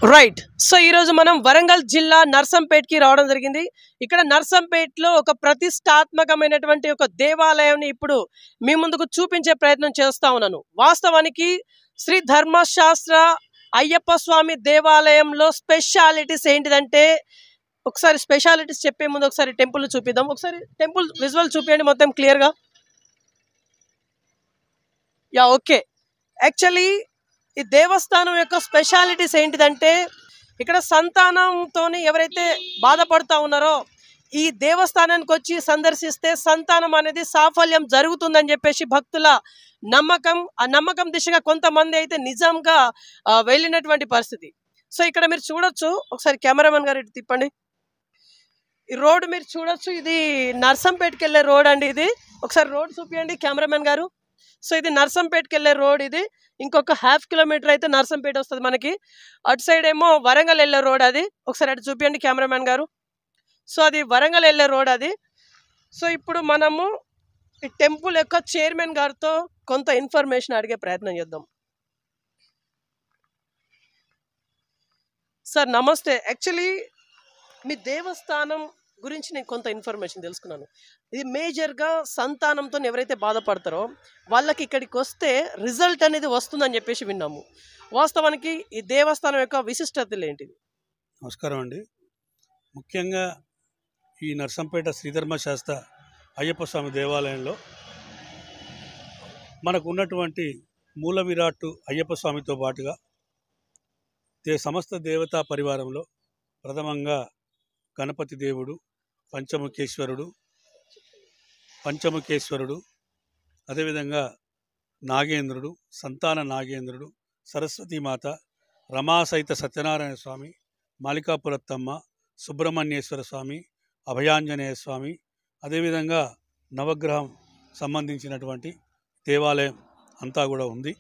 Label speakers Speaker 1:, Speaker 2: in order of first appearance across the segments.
Speaker 1: Right. So ఈరోజు మనం వరంగల్ జిల్లా నర్సంపేట్కి రావడం జరిగింది. ఇక్కడ నర్సంపేట్లో ఒక ప్రతిష్టాత్మకమైనటువంటి ఒక దేవాలయాన్ని ఇప్పుడు మీ ముందుకు చూపించే ప్రయత్నం చేస్తా ఉన్నాను. వాస్తవానికి శ్రీ ధర్మశాస్త్ర అయ్యప్ప స్వామి దేవాలయంలో స్పెషాలిటీస్ ఏంటిదంటే, ఒకసారి స్పెషాలిటీస్ చెప్పే ముందు ఒకసారి టెంపుల్ చూపిద్దాం. ఒకసారి టెంపుల్ విజువల్ చూపించండి మొత్తం క్లియర్గా. Yeah, okay. యాక్చువల్లీ ఈ దేవస్థానం యొక్క స్పెషాలిటీస్ ఏంటిదంటే, ఇక్కడ సంతానంతో ఎవరైతే బాధపడుతూ ఉన్నారో ఈ దేవస్థానానికి వచ్చి సందర్శిస్తే సంతానం అనేది సాఫల్యం జరుగుతుందని చెప్పేసి భక్తుల నమ్మకం. ఆ నమ్మకం దిశగా కొంతమంది అయితే నిజంగా వెళ్ళినటువంటి పరిస్థితి. సో ఇక్కడ మీరు చూడొచ్చు, ఒకసారి కెమెరామెన్ గారు ఇటు తిప్పండి. ఈ రోడ్ మీరు చూడొచ్చు, ఇది నర్సంపేట్కి వెళ్ళే రోడ్ అండి. ఇది ఒకసారి రోడ్ చూపించండి కెమెరామెన్ గారు. సో ఇది నర్సంపేట్కి వెళ్ళే రోడ్. ఇది ఇంకొక ½ కిలోమీటర్ అయితే నర్సంపేట వస్తుంది మనకి. అటు సైడ్ ఏమో వరంగల్ వెళ్ళే రోడ్. అది ఒకసారి అటు చూపించండి కెమెరామెన్ గారు. సో అది వరంగల్ వెళ్ళే రోడ్ అది. సో ఇప్పుడు మనము ఈ టెంపుల్ యొక్క చైర్మన్ గారితో కొంత ఇన్ఫర్మేషన్ అడిగే ప్రయత్నం చేద్దాం. సార్ నమస్తే. యాక్చువల్లీ మీ దేవస్థానం గురించి నేను కొంత ఇన్ఫర్మేషన్ తెలుసుకున్నాను. ఇది మేజర్గా సంతానంతో ఎవరైతే బాధపడతారో వాళ్ళకి ఇక్కడికి వస్తే రిజల్ట్ అనేది వస్తుందని చెప్పేసి విన్నాము. వాస్తవానికి ఈ దేవస్థానం యొక్క విశిష్టతలు ఏంటిది?
Speaker 2: నమస్కారం అండి. ముఖ్యంగా ఈ నర్సంపేట శ్రీధర్మశాస్త్ర అయ్యప్ప స్వామి దేవాలయంలో మనకు ఉన్నటువంటి మూల విరాట్టు అయ్యప్ప స్వామితో పాటుగా సమస్త దేవతా పరివారంలో ప్రథమంగా గణపతి దేవుడు, పంచముఖేశ్వరుడు, అదేవిధంగా నాగేంద్రుడు, సంతాన నాగేంద్రుడు, సరస్వతీమాత, రమాసహిత సత్యనారాయణ స్వామి, మాలికాపురత్తమ్మ, సుబ్రహ్మణ్యేశ్వర స్వామి, అభయాంజనేయ స్వామి, అదేవిధంగా నవగ్రహం సంబంధించినటువంటి దేవాలయం అంతా కూడా ఉంది.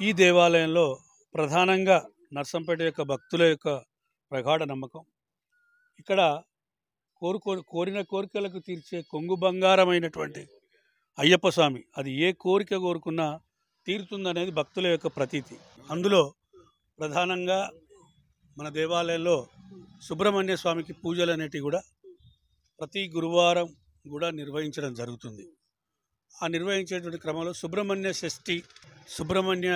Speaker 2: ఈ దేవాలయంలో ప్రధానంగా నర్సంపేట యొక్క భక్తుల యొక్క ప్రగాఢ నమ్మకం, ఇక్కడ కోరిన కోరికలకు తీర్చే కొంగు బంగారమైనటువంటి అయ్యప్ప స్వామి అది ఏ కోరిక కోరుకున్నా తీరుతుందనేది భక్తుల యొక్క ప్రతీతి. అందులో ప్రధానంగా మన దేవాలయంలో సుబ్రహ్మణ్య స్వామికి పూజలు అనేటివి కూడా ప్రతి గురువారం కూడా నిర్వహించడం జరుగుతుంది. ఆ నిర్వహించేటువంటి క్రమంలో సుబ్రహ్మణ్య షష్ఠి, సుబ్రహ్మణ్య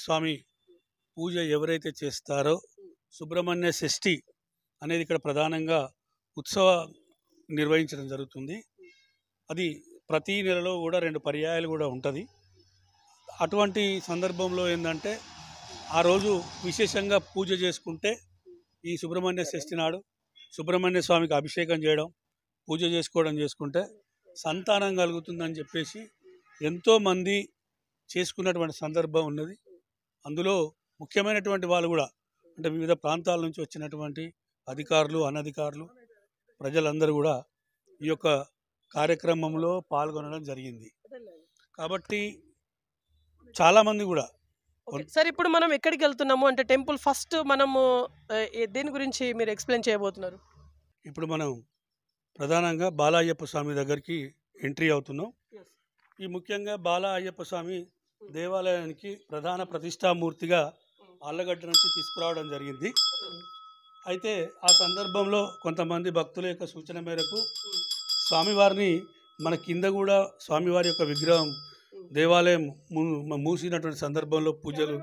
Speaker 2: స్వామి పూజ ఎవరైతే చేస్తారో సుబ్రహ్మణ్య షష్ఠి అనేది ఇక్కడ ప్రధానంగా ఉత్సవ నిర్వహించడం జరుగుతుంది. అది ప్రతి నెలలో కూడా 2 పర్యాయాలు కూడా ఉంటుంది. అటువంటి సందర్భంలో ఏంటంటే ఆ రోజు విశేషంగా పూజ చేసుకుంటే ఈ సుబ్రహ్మణ్య షష్ఠి నాడు సుబ్రహ్మణ్య స్వామికి అభిషేకం చేయడం, పూజ చేసుకుంటే సంతానం కలుగుతుందని చెప్పేసి ఎంతోమంది చేసుకున్నటువంటి సందర్భం ఉన్నది. అందులో ముఖ్యమైనటువంటి వాళ్ళు కూడా అంటే వివిధ ప్రాంతాల నుంచి వచ్చినటువంటి అధికారులు, అనధికారులు, ప్రజలందరూ కూడా ఈ యొక్క కార్యక్రమంలో పాల్గొనడం జరిగింది. కాబట్టి చాలామంది కూడా
Speaker 1: సార్ ఇప్పుడు మనం ఎక్కడికి వెళ్తున్నాము అంటే టెంపుల్ ఫస్ట్ మనము దేని గురించి మీరు ఎక్స్ప్లెయిన్ చేయబోతున్నారు?
Speaker 2: ఇప్పుడు మనం ప్రధానంగా బాలా అయ్యప్ప స్వామి దగ్గరికి ఎంట్రీ అవుతున్నాం. ఈ ముఖ్యంగా బాలా అయ్యప్ప స్వామి దేవాలయానికి ప్రధాన ప్రతిష్టామూర్తిగా ఆళ్ళగడ్డ నుంచి తీసుకురావడం జరిగింది. అయితే ఆ సందర్భంలో కొంతమంది భక్తుల యొక్క సూచన మేరకు స్వామివారిని మన కింద కూడా స్వామివారి యొక్క విగ్రహం దేవాలయం మూసినటువంటి సందర్భంలో పూజలు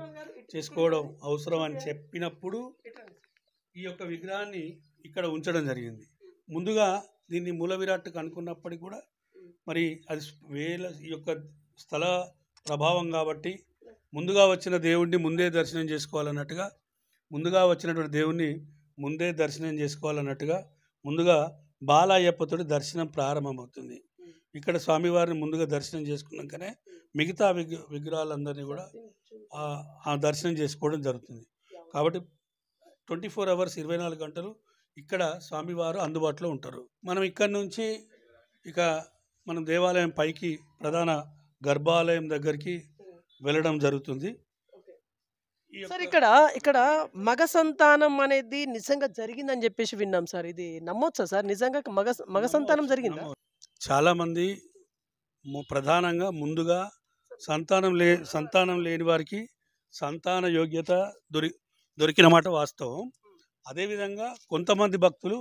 Speaker 2: చేసుకోవడం అవసరం అని చెప్పినప్పుడు ఈ యొక్క విగ్రహాన్ని ఇక్కడ ఉంచడం జరిగింది. ముందుగా దీన్ని మూల విరాట్కు అనుకున్నప్పటికీ కూడా మరి అది ఈ యొక్క స్థల ప్రభావం కాబట్టి ముందుగా వచ్చిన దేవుణ్ణి ముందే దర్శనం చేసుకోవాలన్నట్టుగా ముందుగా బాలయ్యప్పతోటి దర్శనం ప్రారంభమవుతుంది. ఇక్కడ స్వామివారిని ముందుగా దర్శనం చేసుకున్నాకనే మిగతా విగ్రహాలందరినీ కూడా ఆ దర్శనం చేసుకోవడం జరుగుతుంది. కాబట్టి 24 hours 24 గంటలు ఇక్కడ స్వామివారు అందుబాటులో ఉంటారు. మనం ఇక్కడ నుంచి మనం దేవాలయం పైకి ప్రధాన గర్భాలయం దగ్గరికి వెళ్ళడం జరుగుతుంది.
Speaker 1: సార్ ఇక్కడ మగ సంతానం అనేది నిజంగా జరిగిందని చెప్పేసి విన్నాం సార్. ఇది నమ్మొచ్చా సార్? నిజంగా మగ సంతానం జరిగిందా?
Speaker 2: చాలామంది ప్రధానంగా ముందుగా సంతానం లేని వారికి సంతాన యోగ్యత దొరికిన మాట వాస్తవం. అదేవిధంగా కొంతమంది భక్తులు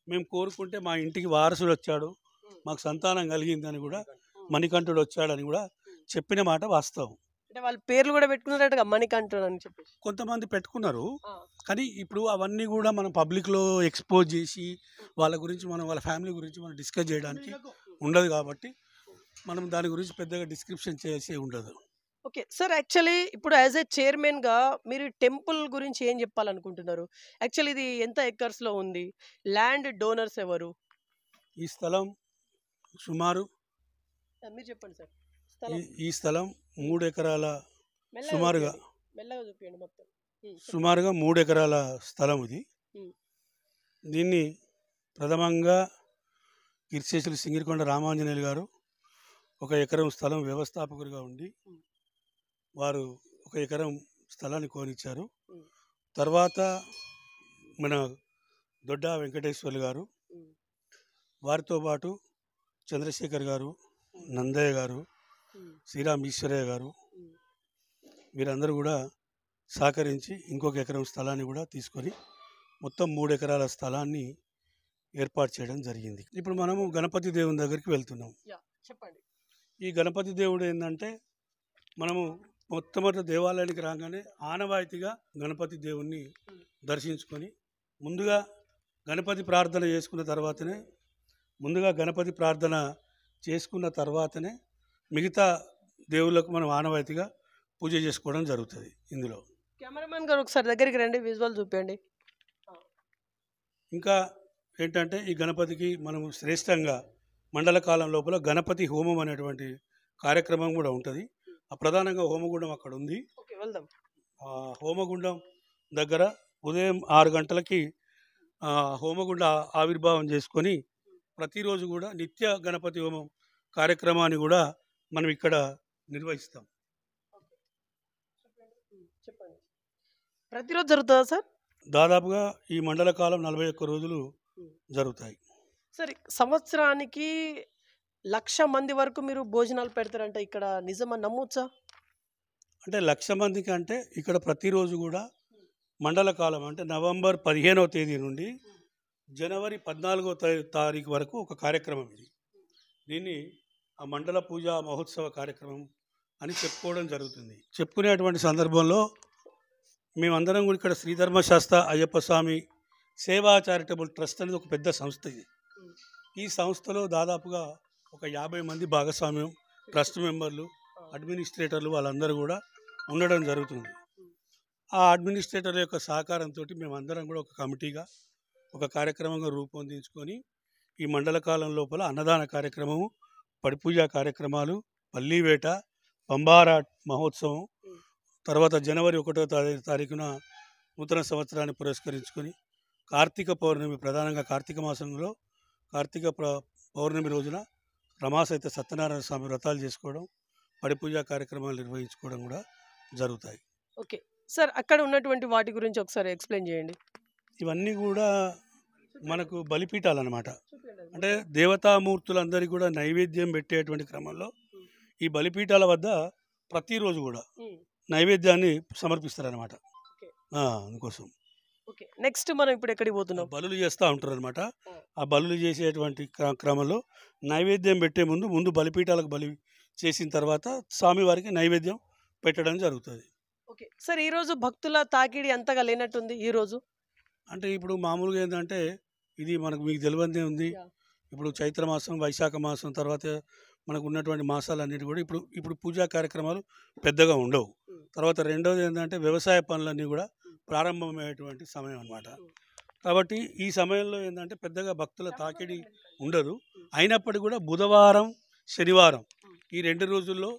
Speaker 2: మేము కోరుకుంటే మా ఇంటికి వారసుడు వచ్చాడు, మాకు సంతానం కలిగిందని కూడా, మణికంఠుడు వచ్చాడని కూడా చెప్పిన మాట వాస్తవం.
Speaker 1: అంటే వాళ్ళ పేర్లు కూడా పెట్టుకున్నారట మణికంఠుడు అని చెప్పేసి.
Speaker 2: కొంతమంది పెట్టుకున్నారు, కానీ ఇప్పుడు అవన్నీ కూడా మనం పబ్లిక్లో ఎక్స్పోజ్ చేసి వాళ్ళ గురించి మనం వాళ్ళ ఫ్యామిలీ గురించి మనం డిస్కస్ చేయడానికి ఉండదు, కాబట్టి మనం దాని గురించి పెద్దగా డిస్క్రిప్షన్ చేసే ఉండదు.
Speaker 1: ఓకే సార్, యాక్చువల్లీ ఇప్పుడు యాజ్ ఏ చైర్మన్గా మీరు టెంపుల్ గురించి ఏం చెప్పాలనుకుంటున్నారు? యాక్చువల్లీ ఇది ఎంత ఎకర్స్లో ఉంది? ల్యాండ్ డోనర్స్ ఎవరు?
Speaker 2: ఈ స్థలం సుమారు
Speaker 1: మీరు చెప్పండి సార్.
Speaker 2: ఈ స్థలం 3 ఎకరాల
Speaker 1: మెల్లగా
Speaker 2: సుమారుగా
Speaker 1: చూపియండి, మెల్లగా చూపియండి మొత్తం.
Speaker 2: సుమారుగా 3 ఎకరాల స్థలం ఇది. దీన్ని ప్రథమంగా కీర్తిశేషులు సింగిరికొండ రామాంజనేయులు గారు 1 ఎకరం స్థలం వ్యవస్థాపకుడిగా ఉండి వారు 1 ఎకరం స్థలాన్ని కోనిచ్చారు. తర్వాత మన దొడ్డా వెంకటేశ్వర్లు గారు, వారితో పాటు చంద్రశేఖర్ గారు, నందయ్య గారు, శ్రీరామ్ ఈశ్వరయ్య గారు, వీరందరూ కూడా సహకరించి 1 ఎకరం స్థలాన్ని కూడా తీసుకొని మొత్తం 3 ఎకరాల స్థలాన్ని ఏర్పాటు చేయడం జరిగింది. ఇప్పుడు మనము గణపతి దేవుని దగ్గరికి వెళ్తున్నాం.
Speaker 1: చెప్పండి.
Speaker 2: ఈ గణపతి దేవుడు ఏంటంటే, మనము మొట్టమొదటి దేవాలయానికి రాగానే ఆనవాయితీగా గణపతి దేవుణ్ణి దర్శించుకొని ముందుగా గణపతి ప్రార్థన చేసుకున్న తర్వాతనే మిగతా దేవుళ్ళకు మనం ఆనవాయితీగా పూజ చేసుకోవడం జరుగుతుంది. ఇందులో
Speaker 1: కెమెరామెన్ గారు ఒకసారి దగ్గరికి రండి, విజువల్ చూపించండి.
Speaker 2: ఇంకా ఏంటంటే, ఈ గణపతికి మనము శ్రేష్టంగా మండల కాలం లోపల గణపతి హోమం అనేటువంటి కార్యక్రమం కూడా ఉంటుంది. ఆ ప్రధానంగా హోమగుండం అక్కడ ఉంది. ఆ హోమగుండం దగ్గర ఉదయం 6 గంటలకి హోమగుండ ఆవిర్భావం చేసుకొని ప్రతిరోజు కూడా నిత్య గణపతి హోమం కార్యక్రమాన్ని కూడా మనం ఇక్కడ నిర్వహిస్తాం.
Speaker 1: ప్రతిరోజు జరుగుతుందా సార్?
Speaker 2: దాదాపుగా ఈ మండల కాలం 41 రోజులు జరుగుతాయి.
Speaker 1: సరే, సంవత్సరానికి 1,00,000 మంది వరకు మీరు భోజనాలు పెడతారంట, ఇక్కడ నిజమని నమ్మొచ్చా?
Speaker 2: అంటే 1,00,000 మందికి అంటే ఇక్కడ ప్రతిరోజు కూడా మండల కాలం అంటే నవంబర్ 15వ తేదీ నుండి జనవరి 14వ తారీఖు వరకు ఒక కార్యక్రమం ఇది. దీన్ని ఆ మండల పూజా మహోత్సవ కార్యక్రమం అని చెప్పుకోవడం జరుగుతుంది. చెప్పుకునేటువంటి సందర్భంలో మేమందరం కూడా ఇక్కడ శ్రీధర్మశాస్త్ర అయ్యప్ప స్వామి సేవా చారిటబుల్ ట్రస్ట్ అనేది ఒక పెద్ద సంస్థ ఇది. ఈ సంస్థలో దాదాపుగా ఒక 50 మంది భాగస్వామ్యం, ట్రస్ట్ మెంబర్లు, అడ్మినిస్ట్రేటర్లు వాళ్ళందరూ కూడా ఉండడం జరుగుతుంది. ఆ అడ్మినిస్ట్రేటర్ల యొక్క సహకారంతో మేమందరం కూడా ఒక కమిటీగా ఒక కార్యక్రమంగా రూపొందించుకొని ఈ మండల కాలం లోపల అన్నదాన కార్యక్రమము, పడిపూజా కార్యక్రమాలు, పల్లీవేట, పంబారా మహోత్సవం, తర్వాత జనవరి 1వ తారీఖున నూతన సంవత్సరాన్ని పురస్కరించుకొని కార్తీక పౌర్ణమి, ప్రధానంగా కార్తీక మాసంలో కార్తీక పౌర్ణమి రోజున రమాసహిత సత్యనారాయణ స్వామి వ్రతాలు చేసుకోవడం, పడిపూజా కార్యక్రమాలు నిర్వహించుకోవడం కూడా జరుగుతాయి.
Speaker 1: ఓకే సార్, అక్కడ ఉన్నటువంటి వాటి గురించి ఒకసారి ఎక్స్ప్లెయిన్ చేయండి.
Speaker 2: ఇవన్నీ కూడా మనకు బలిపీఠాలు అన్నమాట. అంటే దేవతామూర్తులందరికీ కూడా నైవేద్యం పెట్టేటువంటి క్రమంలో ఈ బలిపీఠాల వద్ద ప్రతిరోజు కూడా నైవేద్యాన్ని సమర్పిస్తారనమాట. అందుకోసం
Speaker 1: ఓకే, నెక్స్ట్ మనం ఇప్పుడు ఎక్కడికి పోతున్నాం?
Speaker 2: బలులు చేస్తూ ఉంటారు అనమాట. ఆ బలులు చేసేటువంటి క్రమంలో నైవేద్యం పెట్టే ముందు బలిపీఠాలకు బలి చేసిన తర్వాత స్వామివారికి నైవేద్యం పెట్టడం జరుగుతుంది.
Speaker 1: ఓకే సార్, ఈరోజు భక్తుల తాకిడి అంతగా లేనట్టుంది ఈరోజు.
Speaker 2: అంటే ఇప్పుడు మామూలుగా ఏంటంటే, ఇది మీకు తెలియదే ఉంది. ఇప్పుడు చైత్ర మాసం, వైశాఖ మాసం తర్వాత మనకు ఉన్నటువంటి మాసాలన్నిటి కూడా ఇప్పుడు పూజా కార్యక్రమాలు పెద్దగా ఉండవు. తర్వాత రెండవది ఏంటంటే, వ్యవసాయ పనులన్నీ కూడా ప్రారంభమయ్యేటువంటి సమయం అన్నమాట. కాబట్టి ఈ సమయంలో ఏంటంటే పెద్దగా భక్తుల తాకిడి ఉండదు. అయినప్పటికీ కూడా బుధవారం, శనివారం ఈ 2 రోజుల్లో,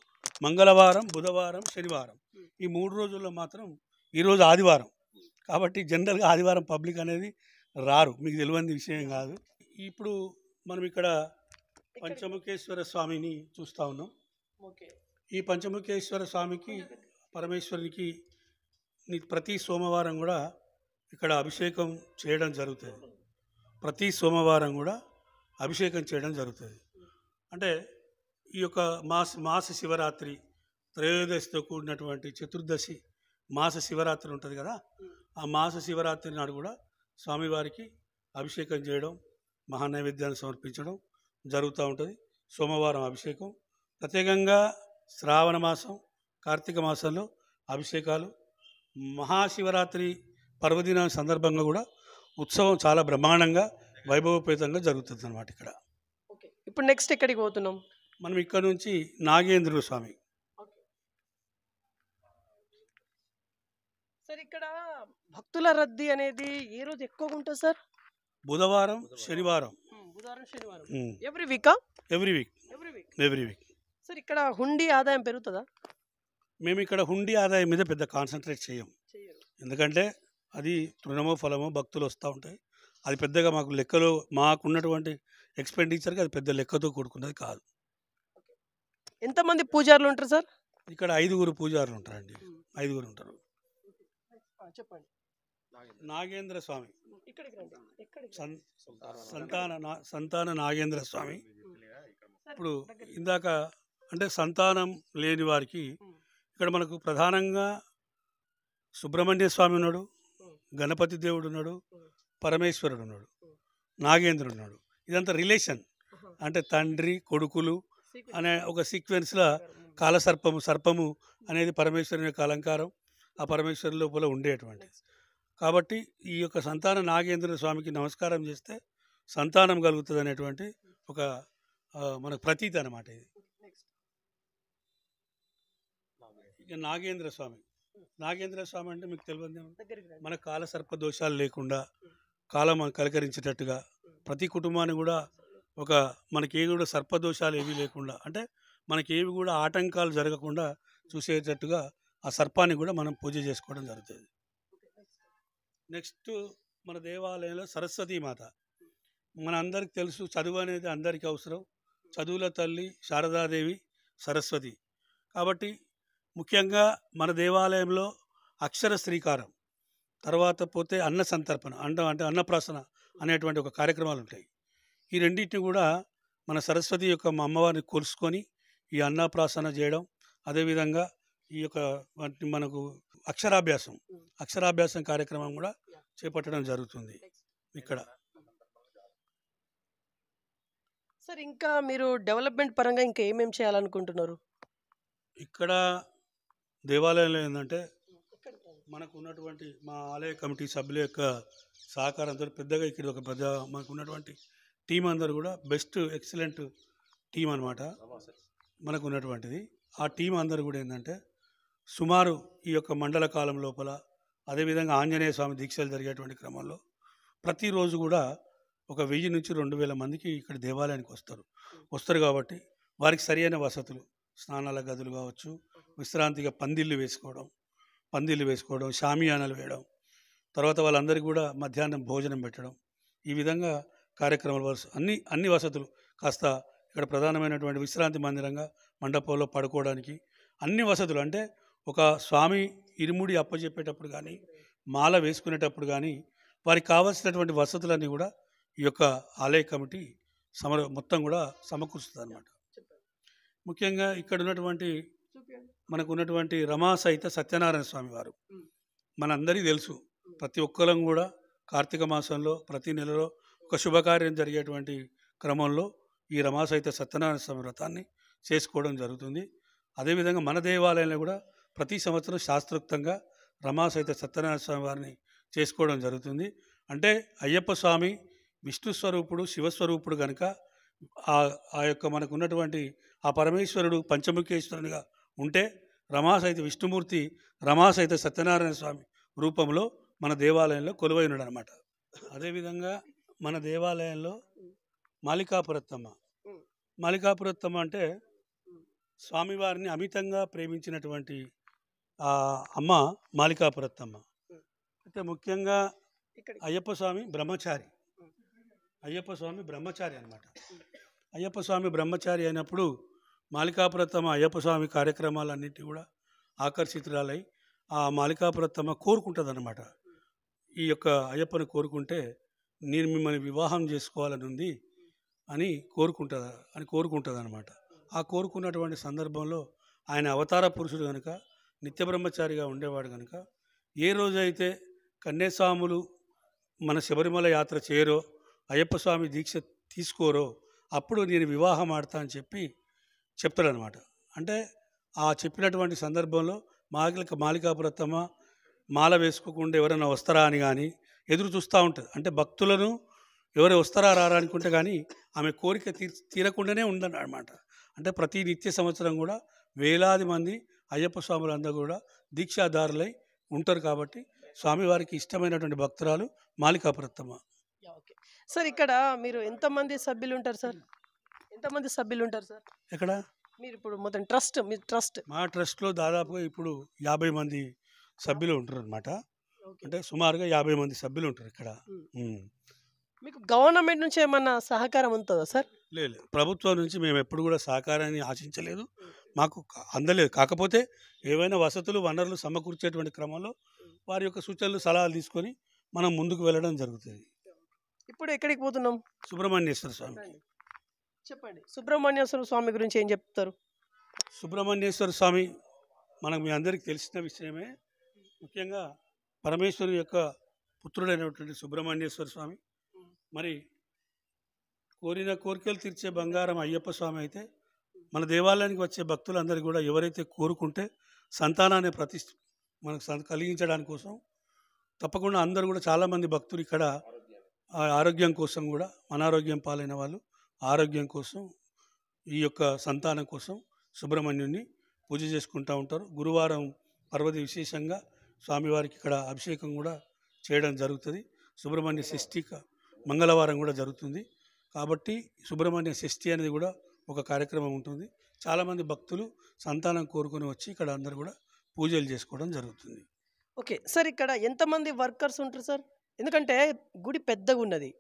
Speaker 2: మంగళవారం, బుధవారం, శనివారం ఈ 3 రోజుల్లో మాత్రం, ఈరోజు ఆదివారం కాబట్టి జనరల్గా ఆదివారం పబ్లిక్ అనేది రారు, మీకు తెలియని విషయం కాదు. ఇప్పుడు మనం ఇక్కడ పంచముఖేశ్వర స్వామిని చూస్తూ ఉన్నాం. ఈ పంచముఖేశ్వర స్వామికి, పరమేశ్వరునికి ప్రతి సోమవారం కూడా ఇక్కడ అభిషేకం చేయడం జరుగుతుంది. ప్రతి సోమవారం కూడా అభిషేకం చేయడం జరుగుతుంది. అంటే ఈ యొక్క మాస శివరాత్రి త్రయోదశితో కూడినటువంటి చతుర్దశి మాస శివరాత్రి ఉంటుంది కదా, ఆ ఆ మాస శివరాత్రి నాడు కూడా స్వామివారికి అభిషేకం చేయడం, మహానైవేద్యాన్ని సమర్పించడం జరుగుతూ ఉంటుంది. సోమవారం అభిషేకం, ప్రత్యేకంగా శ్రావణ మాసం, కార్తీక మాసంలో అభిషేకాలు, మహాశివరాత్రి పర్వదినం సందర్భంగా కూడా ఉత్సవం చాలా బ్రహ్మాండంగా వైభవపేతంగా జరుగుతుంది అన్నమాట. ఇక్కడ
Speaker 1: ఇప్పుడు నెక్స్ట్ ఎక్కడికి పోతున్నాం?
Speaker 2: మనం ఇక్కడ నుంచి నాగేంద్రుడు స్వామి.
Speaker 1: సార్ ఇక్కడ భక్తుల రద్దీ అనేది ఏ రోజు ఎక్కువగా ఉంటుంది సార్?
Speaker 2: బుధవారం, శనివారం,
Speaker 1: బుధవారం శనివారం.
Speaker 2: ఉమ్,
Speaker 1: ఎవ్రీ వీకా?
Speaker 2: Every week
Speaker 1: every week.
Speaker 2: Every week.
Speaker 1: Sir ఇక్కడ హుండీ ఆదాయం పెరుగుతుందా?
Speaker 2: మేము ఇక్కడ హుండీ ఆదాయం మీద పెద్ద కాన్సన్ట్రేట్ చేయం. ఎందుకంటే అది తృణమో ఫలమో భక్తులు వస్తూ ఉంటాయి. అది పెద్దగా మాకు లెక్కలో మాకున్నటువంటి ఎక్స్పెండిచర్కి అది పెద్ద లెక్కతో కూడుకున్నది కాదు.
Speaker 1: ఎంతమంది పూజారులు ఉంటారు సార్?
Speaker 2: ఇక్కడ 5 పూజారులు ఉంటారండి. 5 ఉంటారు.
Speaker 1: చెప్పండి.
Speaker 2: నాగేంద్ర స్వామి,
Speaker 1: ఇక్కడికి రండి. ఎక్కడికి?
Speaker 2: సంతాన నాగేంద్ర స్వామి. ఇప్పుడు ఇందాక అంటే సంతానం లేని వారికి ఇక్కడ మనకు ప్రధానంగా సుబ్రహ్మణ్య స్వామి ఉన్నాడు, గణపతి దేవుడు ఉన్నాడు, పరమేశ్వరుడు ఉన్నాడు, నాగేంద్రుడు ఉన్నాడు. ఇదంతా రిలేషన్, అంటే తండ్రి కొడుకులు అనే ఒక సీక్వెన్స్లో సర్పము అనేది పరమేశ్వరుని యొక్క అలంకారం, ఆ పరమేశ్వరు లోపల ఉండేటువంటిది. కాబట్టి ఈ యొక్క సంతాన నాగేంద్ర స్వామికి నమస్కారం చేస్తే సంతానం కలుగుతుంది అనేటువంటి ఒక మనకు ప్రతీతి అన్నమాట ఇది. ఇక నాగేంద్ర స్వామి అంటే మీకు తెలియదు, మన కాల సర్ప దోషాలు లేకుండా కాలం కలకరించేటట్టుగా ప్రతి కుటుంబాన్ని కూడా ఒక మనకేవి కూడా సర్పదోషాలు ఏవి లేకుండా, అంటే మనకేవి కూడా ఆటంకాలు జరగకుండా చూసేటట్టుగా ఆ సర్పాన్ని కూడా మనం పూజ చేసుకోవడం జరుగుతుంది. నెక్స్ట్ మన దేవాలయంలో సరస్వతీమాత. మన అందరికి తెలుసు, చదువు అనేది అందరికీ అవసరం. చదువుల తల్లి శారదాదేవి సరస్వతి. కాబట్టి ముఖ్యంగా మన దేవాలయంలో అక్షర శ్రీకారం, తర్వాత పోతే అన్న సంతర్పణ అంటే అన్నప్రాసన అనేటువంటి ఒక కార్యక్రమాలు ఉంటాయి. ఈ రెండింటిని కూడా మన సరస్వతి యొక్క మా అమ్మవారిని కొలుసుకొని ఈ అన్నప్రాసన చేయడం, అదేవిధంగా ఈ యొక్క మనకు అక్షరాభ్యాసం కార్యక్రమం కూడా చేపట్టడం జరుగుతుంది ఇక్కడ.
Speaker 1: సార్ ఇంకా మీరు డెవలప్మెంట్ పరంగా ఇంకా ఏమేమి చేయాలనుకుంటున్నారు?
Speaker 2: ఇక్కడ దేవాలయంలో ఏంటంటే మనకు ఉన్నటువంటి మా ఆలయ కమిటీ సభ్యుల యొక్క సహకారంతో పెద్దగా ఇక్కడ ఒక పెద్ద మనకు ఉన్నటువంటి టీం అందరూ కూడా బెస్ట్ ఎక్సలెంట్ టీం అనమాట మనకు ఉన్నటువంటిది. ఆ టీం అందరూ కూడా ఏంటంటే సుమారు ఈ యొక్క మండల కాలం లోపల, అదేవిధంగా ఆంజనేయ స్వామి దీక్షలు జరిగేటువంటి క్రమంలో ప్రతిరోజు కూడా ఒక 1000 నుంచి 2000 మందికి ఇక్కడ దేవాలయానికి వస్తారు. కాబట్టి వారికి సరైన వసతులు, స్నానాల గదులు కావచ్చు, విశ్రాంతిగా పందిళ్ళు వేసుకోవడం, షామియానాలు వేయడం, తర్వాత వాళ్ళందరికీ కూడా మధ్యాహ్నం భోజనం పెట్టడం, ఈ విధంగా కార్యక్రమాలు అన్ని వసతులు, కాస్త ఇక్కడ ప్రధానమైనటువంటి విశ్రాంతి మందిరంగా మండపంలో పడుకోవడానికి అన్ని వసతులు, అంటే ఒక స్వామి ఇరుముడి అప్పచెప్పేటప్పుడు కానీ మాల వేసుకునేటప్పుడు కానీ వారికి కావాల్సినటువంటి వసతులన్నీ కూడా ఈ యొక్క ఆలయ కమిటీ మొత్తం కూడా సమకూరుస్తుంది అన్నమాట. ముఖ్యంగా ఇక్కడ మనకు ఉన్నటువంటి రమా సహిత సత్యనారాయణ స్వామి వారు మనందరికీ తెలుసు. ప్రతి ఒక్కరం కూడా కార్తీక మాసంలో ప్రతి నెలలో ఒక శుభకార్యం జరిగేటువంటి క్రమంలో ఈ రమా సహిత సత్యనారాయణ స్వామి వ్రతాన్ని చేసుకోవడం జరుగుతుంది. అదేవిధంగా మన దేవాలయంలో కూడా ప్రతి సంవత్సరం శాస్త్రోక్తంగా రమా సహిత సత్యనారాయణ స్వామి వారిని చేసుకోవడం జరుగుతుంది. అంటే అయ్యప్ప స్వామి విష్ణు స్వరూపుడు, శివస్వరూపుడు కనుక ఆ యొక్క మనకు ఉన్నటువంటి ఆ పరమేశ్వరుడు పంచముఖేశ్వరునిగా ఉంటే రమా సహిత విష్ణుమూర్తి రమా సహిత సత్యనారాయణ స్వామి రూపంలో మన దేవాలయంలో కొలువై ఉన్నాడు అనమాట. అదేవిధంగా మన దేవాలయంలో మాలికాపురత్తమ్మ అంటే స్వామివారిని అమితంగా ప్రేమించినటువంటి అమ్మ మాలికాపురత్తమ్మ. అయితే ముఖ్యంగా అయ్యప్ప స్వామి బ్రహ్మచారి అనమాట. అయ్యప్ప స్వామి బ్రహ్మచారి అయినప్పుడు మాలికాపురత్తమ్మ అయ్యప్ప స్వామి కార్యక్రమాలన్నింటినీ కూడా ఆకర్షితురాలై ఆ మాలికాపురత్తమ్మ కోరుకుంటుంది అన్నమాట. ఈ యొక్క అయ్యప్పని కోరుకుంటే నేను మిమ్మల్ని వివాహం చేసుకోవాలని ఉంది అని కోరుకుంటుంది అనమాట. ఆ కోరుకున్నటువంటి సందర్భంలో ఆయన అవతార పురుషుడు కనుక నిత్య బ్రహ్మచారిగా ఉండేవాడు కనుక ఏ రోజైతే కన్యాస్వాములు మన శబరిమల యాత్ర చేయరో, అయ్యప్ప స్వామి దీక్ష తీసుకోరో అప్పుడు నేను వివాహం ఆడతా అని చెప్పి చెప్తాడనమాట. అంటే ఆ చెప్పినటువంటి సందర్భంలో మాలికాపురత్తమ్మ మాల వేసుకోకుండా ఎవరైనా వస్తారా అని కానీ ఎదురు చూస్తూ ఉంటుంది. అంటే భక్తులను ఎవరు వస్తారా రారా అనుకుంటే కానీ ఆమె కోరిక తీరకుండానే ఉందన్నమాట. అంటే ప్రతి నిత్య సంవత్సరం కూడా వేలాది మంది అయ్యప్ప స్వాములందరూ కూడా దీక్షాదారులై ఉంటారు. కాబట్టి స్వామివారికి ఇష్టమైనటువంటి భక్తురాలు మాలికాపురత్తమ్మ.
Speaker 1: ఓకే సార్, ఇక్కడ మీరు ఎంతమంది సభ్యులు ఉంటారు సార్? ఎంతమంది సభ్యులు ఉంటారు సార్
Speaker 2: ఎక్కడ?
Speaker 1: మీరు ఇప్పుడు మొత్తం ట్రస్ట్, మీ ట్రస్ట్?
Speaker 2: మా ట్రస్ట్లో దాదాపుగా ఇప్పుడు 50 మంది సభ్యులు ఉంటారు అనమాట. అంటే సుమారుగా 50 మంది సభ్యులు ఉంటారు ఇక్కడ.
Speaker 1: మీకు గవర్నమెంట్ నుంచి ఏమన్నా సహకారం ఉంటుందా సార్?
Speaker 2: లేదు, ప్రభుత్వం నుంచి మేము ఎప్పుడు కూడా సహకారాన్ని ఆశించలేదు, మాకు అందలేదు. కాకపోతే ఏవైనా వసతులు వనరులు సమకూర్చేటువంటి క్రమంలో వారి యొక్క సూచనలు సలహాలు తీసుకొని మనం ముందుకు వెళ్ళడం జరుగుతుంది.
Speaker 1: ఇప్పుడు ఎక్కడికి పోతున్నాం?
Speaker 2: సుబ్రహ్మణ్యేశ్వర స్వామి.
Speaker 1: చెప్పండి, సుబ్రహ్మణ్యేశ్వర స్వామి గురించి ఏం చెప్తారు?
Speaker 2: సుబ్రహ్మణ్యేశ్వర స్వామి మనకు మీ అందరికీ తెలిసిన విషయమే. ముఖ్యంగా పరమేశ్వరుని యొక్క పుత్రుడైనటువంటి సుబ్రహ్మణ్యేశ్వర స్వామి మరి కోరిన కోరికలు తీర్చే బంగారం అయ్యప్ప స్వామి అయితే మన దేవాలయానికి వచ్చే భక్తులందరూ కూడా ఎవరైతే కోరుకుంటే సంతానాన్ని మనకు కలిగించడానికి కోసం తప్పకుండా అందరూ కూడా చాలామంది భక్తులు ఇక్కడ ఆరోగ్యం కోసం కూడా అనారోగ్యం పాలైన వాళ్ళు ఆరోగ్యం కోసం ఈ యొక్క సంతానం కోసం సుబ్రహ్మణ్యుని పూజ చేసుకుంటూ ఉంటారు. గురువారం పర్వది విశేషంగా స్వామివారికి ఇక్కడ అభిషేకం కూడా చేయడం జరుగుతుంది. సుబ్రహ్మణ్య షష్ఠి మంగళవారం కూడా జరుగుతుంది. కాబట్టి సుబ్రహ్మణ్య షష్ఠి అనేది కూడా ఒక కార్యక్రమం ఉంటుంది. చాలామంది భక్తులు సంతానం కోరుకొని వచ్చి ఇక్కడ అందరూ కూడా పూజలు చేసుకోవడం జరుగుతుంది.
Speaker 1: ఓకే సార్, ఇక్కడ ఎంతమంది వర్కర్స్ ఉంటారు సార్? ఎందుకంటే గుడి పెద్దగా ఉన్నది,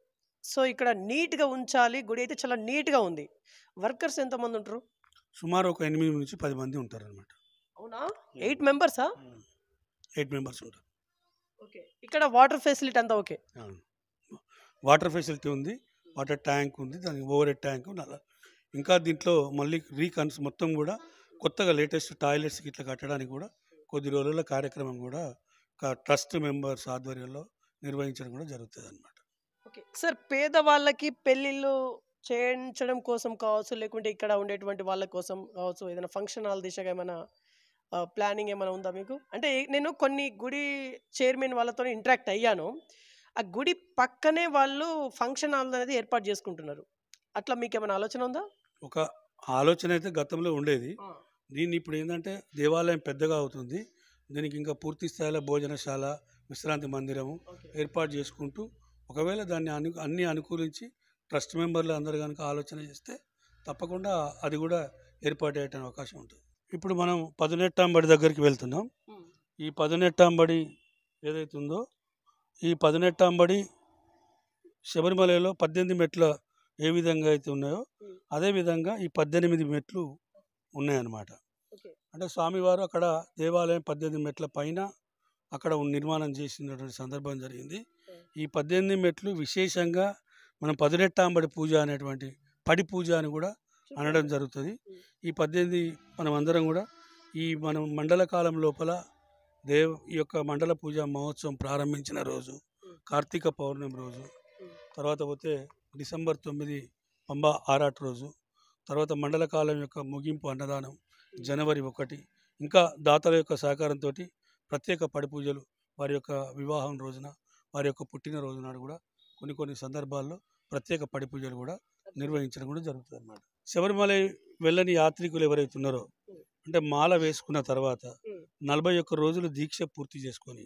Speaker 1: సో ఇక్కడ నీట్గా ఉంచాలి. గుడి అయితే చాలా నీట్గా ఉంది. వర్కర్స్ ఎంతమంది ఉంటారు?
Speaker 2: సుమారు ఒక 8 నుంచి 10 మంది ఉంటారు అనమాట.
Speaker 1: అవునా? 8 మెంబర్సా?
Speaker 2: 8 మెంబర్స్ ఉంటారు.
Speaker 1: ఓకే, ఇక్కడ వాటర్ ఫెసిలిటీ అంతా ఓకే?
Speaker 2: వాటర్ ఫెసిలిటీ ఉంది, వాటర్ ట్యాంక్ ఉంది, దానికి ఓవర్ హెడ్ ట్యాంక్ ఉంది. ఇంకా దీంట్లో మళ్ళీ మొత్తం కూడా కొత్తగా లేటెస్ట్ టాయిలెట్స్కి ఇట్లా కట్టడానికి కూడా కొద్ది రోజుల కార్యక్రమం కూడా ట్రస్ట్ మెంబర్స్ ఆధ్వర్యంలో నిర్వహించడం కూడా జరుగుతుంది అన్నమాట.
Speaker 1: ఓకే సార్, పేదవాళ్ళకి పెళ్ళిళ్ళు చేయించడం కోసం కావచ్చు, లేకుంటే ఇక్కడ ఉండేటువంటి వాళ్ళ కోసం కావచ్చు, ఏదైనా ఫంక్షన్ హాల్ దిశగా ఏమైనా ప్లానింగ్ ఏమైనా ఉందా మీకు? అంటే నేను కొన్ని గుడి చైర్మన్ వాళ్ళతో ఇంటరాక్ట్ అయ్యాను. ఆ గుడి పక్కనే వాళ్ళు ఫంక్షన్ హాల్ అనేది ఏర్పాటు చేసుకుంటున్నారు. అట్లా మీకు ఏమైనా ఆలోచన ఉందా?
Speaker 2: ఒక ఆలోచన అయితే గతంలో ఉండేది. దీన్ని ఇప్పుడు ఏంటంటే దేవాలయం పెద్దగా అవుతుంది, దీనికి ఇంకా పూర్తి స్థాయిలో భోజనశాల, విశ్రాంతి మందిరము ఏర్పాటు చేసుకుంటూ ఒకవేళ దాన్ని అన్ని అనుకూలించి ట్రస్ట్ మెంబర్లు అందరూ కనుక ఆలోచన చేస్తే తప్పకుండా అది కూడా ఏర్పాటు అయ్యే అవకాశం ఉంటుంది. ఇప్పుడు మనం పదునెట్టాంబడి దగ్గరికి వెళ్తున్నాం. ఈ పదునెట్టాంబడి ఏదైతే ఉందో ఈ పదునెట్టాంబడి శబరిమలలో 18 మెట్ల ఏ విధంగా అయితే ఉన్నాయో అదేవిధంగా ఈ 18 మెట్లు ఉన్నాయన్నమాట. అంటే స్వామివారు అక్కడ దేవాలయం 18 మెట్ల పైన అక్కడ నిర్మాణం చేసినటువంటి సందర్భం జరిగింది. ఈ 18 మెట్లు విశేషంగా మనం పదునెట్టాంబడి పూజ అనేటువంటి పడి పూజ అని కూడా అనడం జరుగుతుంది. ఈ 18 మనం అందరం కూడా మనం మండల కాలం లోపల ఈ యొక్క మండల పూజ మహోత్సవం ప్రారంభించిన రోజు కార్తీక పౌర్ణమి రోజు, తర్వాత పోతే డిసెంబర్ 9 పంబా ఆరాట రోజు, తర్వాత మండల కాలం యొక్క ముగింపు అన్నదానం జనవరి 1, ఇంకా దాతల యొక్క సహకారంతో ప్రత్యేక పడి పూజలు వారి యొక్క వివాహం రోజున, వారి యొక్క పుట్టినరోజు నాడు కూడా కొన్ని సందర్భాల్లో ప్రత్యేక పడి పూజలు కూడా నిర్వహించడం కూడా జరుగుతుంది అన్నమాట. శబరిమల వెళ్ళని యాత్రికులు ఎవరైతే ఉన్నారో అంటే మాల వేసుకున్న తర్వాత 41 రోజులు దీక్ష పూర్తి చేసుకొని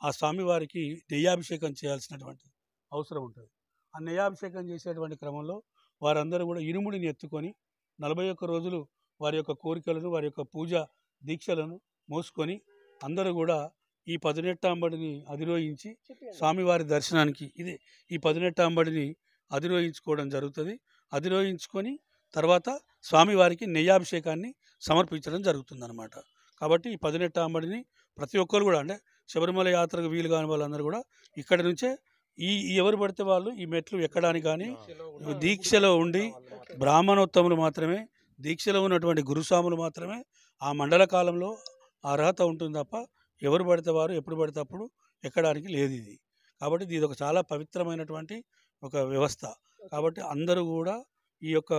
Speaker 2: ఆ స్వామివారికి నెయ్యాభిషేకం చేయాల్సినటువంటి అవసరం ఉంటుంది. ఆ నెయ్యాభిషేకం చేసేటువంటి క్రమంలో వారందరూ కూడా ఇరుముడిని ఎత్తుకొని 41 రోజులు వారి యొక్క కోరికలను, వారి యొక్క పూజ దీక్షలను మోసుకొని అందరూ కూడా ఈ పదునెట్టాంబడిని అధిరోహించి స్వామివారి దర్శనానికి ఈ పదునెట్టాంబడిని అధిరోహించుకోవడం జరుగుతుంది. అధిరోహించుకొని తర్వాత స్వామివారికి నెయ్యాభిషేకాన్ని సమర్పించడం జరుగుతుంది అన్నమాట. కాబట్టి ఈ పదునెట్టాంబడిని ప్రతి ఒక్కరు కూడా అంటే శబరిమల యాత్రకు వీలు కాని వాళ్ళందరూ కూడా ఇక్కడి నుంచే ఎవరు పడితే వాళ్ళు ఈ మెట్లు ఎక్కడానికి కానీ దీక్షలో ఉండి బ్రాహ్మణోత్తములు మాత్రమే, దీక్షలో ఉన్నటువంటి గురుస్వాములు మాత్రమే ఆ మండల కాలంలో అర్హత ఉంటుంది తప్ప ఎవరు పడితే వారు ఎప్పుడు పడితే అప్పుడు ఎక్కడానికి లేదు ఇది. కాబట్టి ఇది ఒక చాలా పవిత్రమైనటువంటి ఒక వ్యవస్థ. కాబట్టి అందరూ కూడా ఈ యొక్క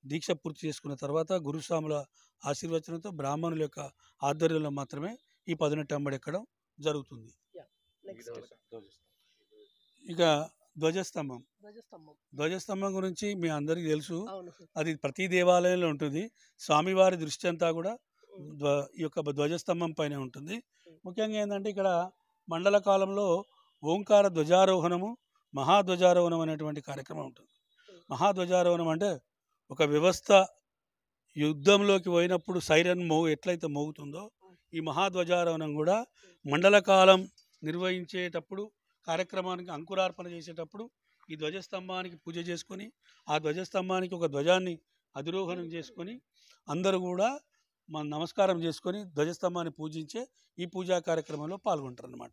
Speaker 2: దీక్ష పూర్తి చేసుకున్న తర్వాత గురుస్వాముల ఆశీర్వచనంతో బ్రాహ్మణుల యొక్క ఆధ్వర్యంలో మాత్రమే ఈ పదునెట్టు అంబడి ఎక్కడం జరుగుతుంది. ఇక ధ్వజస్తంభం. ధ్వజస్తంభం గురించి మీ అందరికీ తెలుసు. అది ప్రతి దేవాలయంలో ఉంటుంది. స్వామివారి దృష్టి అంతా కూడా ఈ యొక్క ధ్వజస్తంభం పైన ఉంటుంది. ముఖ్యంగా ఏంటంటే ఇక్కడ మండల కాలంలో ఓంకార ధ్వజారోహణము, మహాధ్వజారోహణం అనేటువంటి కార్యక్రమం ఉంటుంది. మహాధ్వజారోహణం అంటే ఒక వ్యవస్థ యుద్ధంలోకి పోయినప్పుడు సైరన్ ఎట్లయితే మోగుతుందో ఈ మహాధ్వజారోహణం కూడా మండల కాలం నిర్వహించేటప్పుడు కార్యక్రమానికి అంకురార్పణ చేసేటప్పుడు ఈ ధ్వజస్తంభానికి పూజ చేసుకొని ఆ ధ్వజస్తంభానికి ఒక ధ్వజాన్ని అధిరోహణం చేసుకొని అందరూ కూడా మన నమస్కారం చేసుకొని ధ్వజస్తంభాన్ని పూజించే ఈ పూజా కార్యక్రమంలో పాల్గొంటారు అన్నమాట.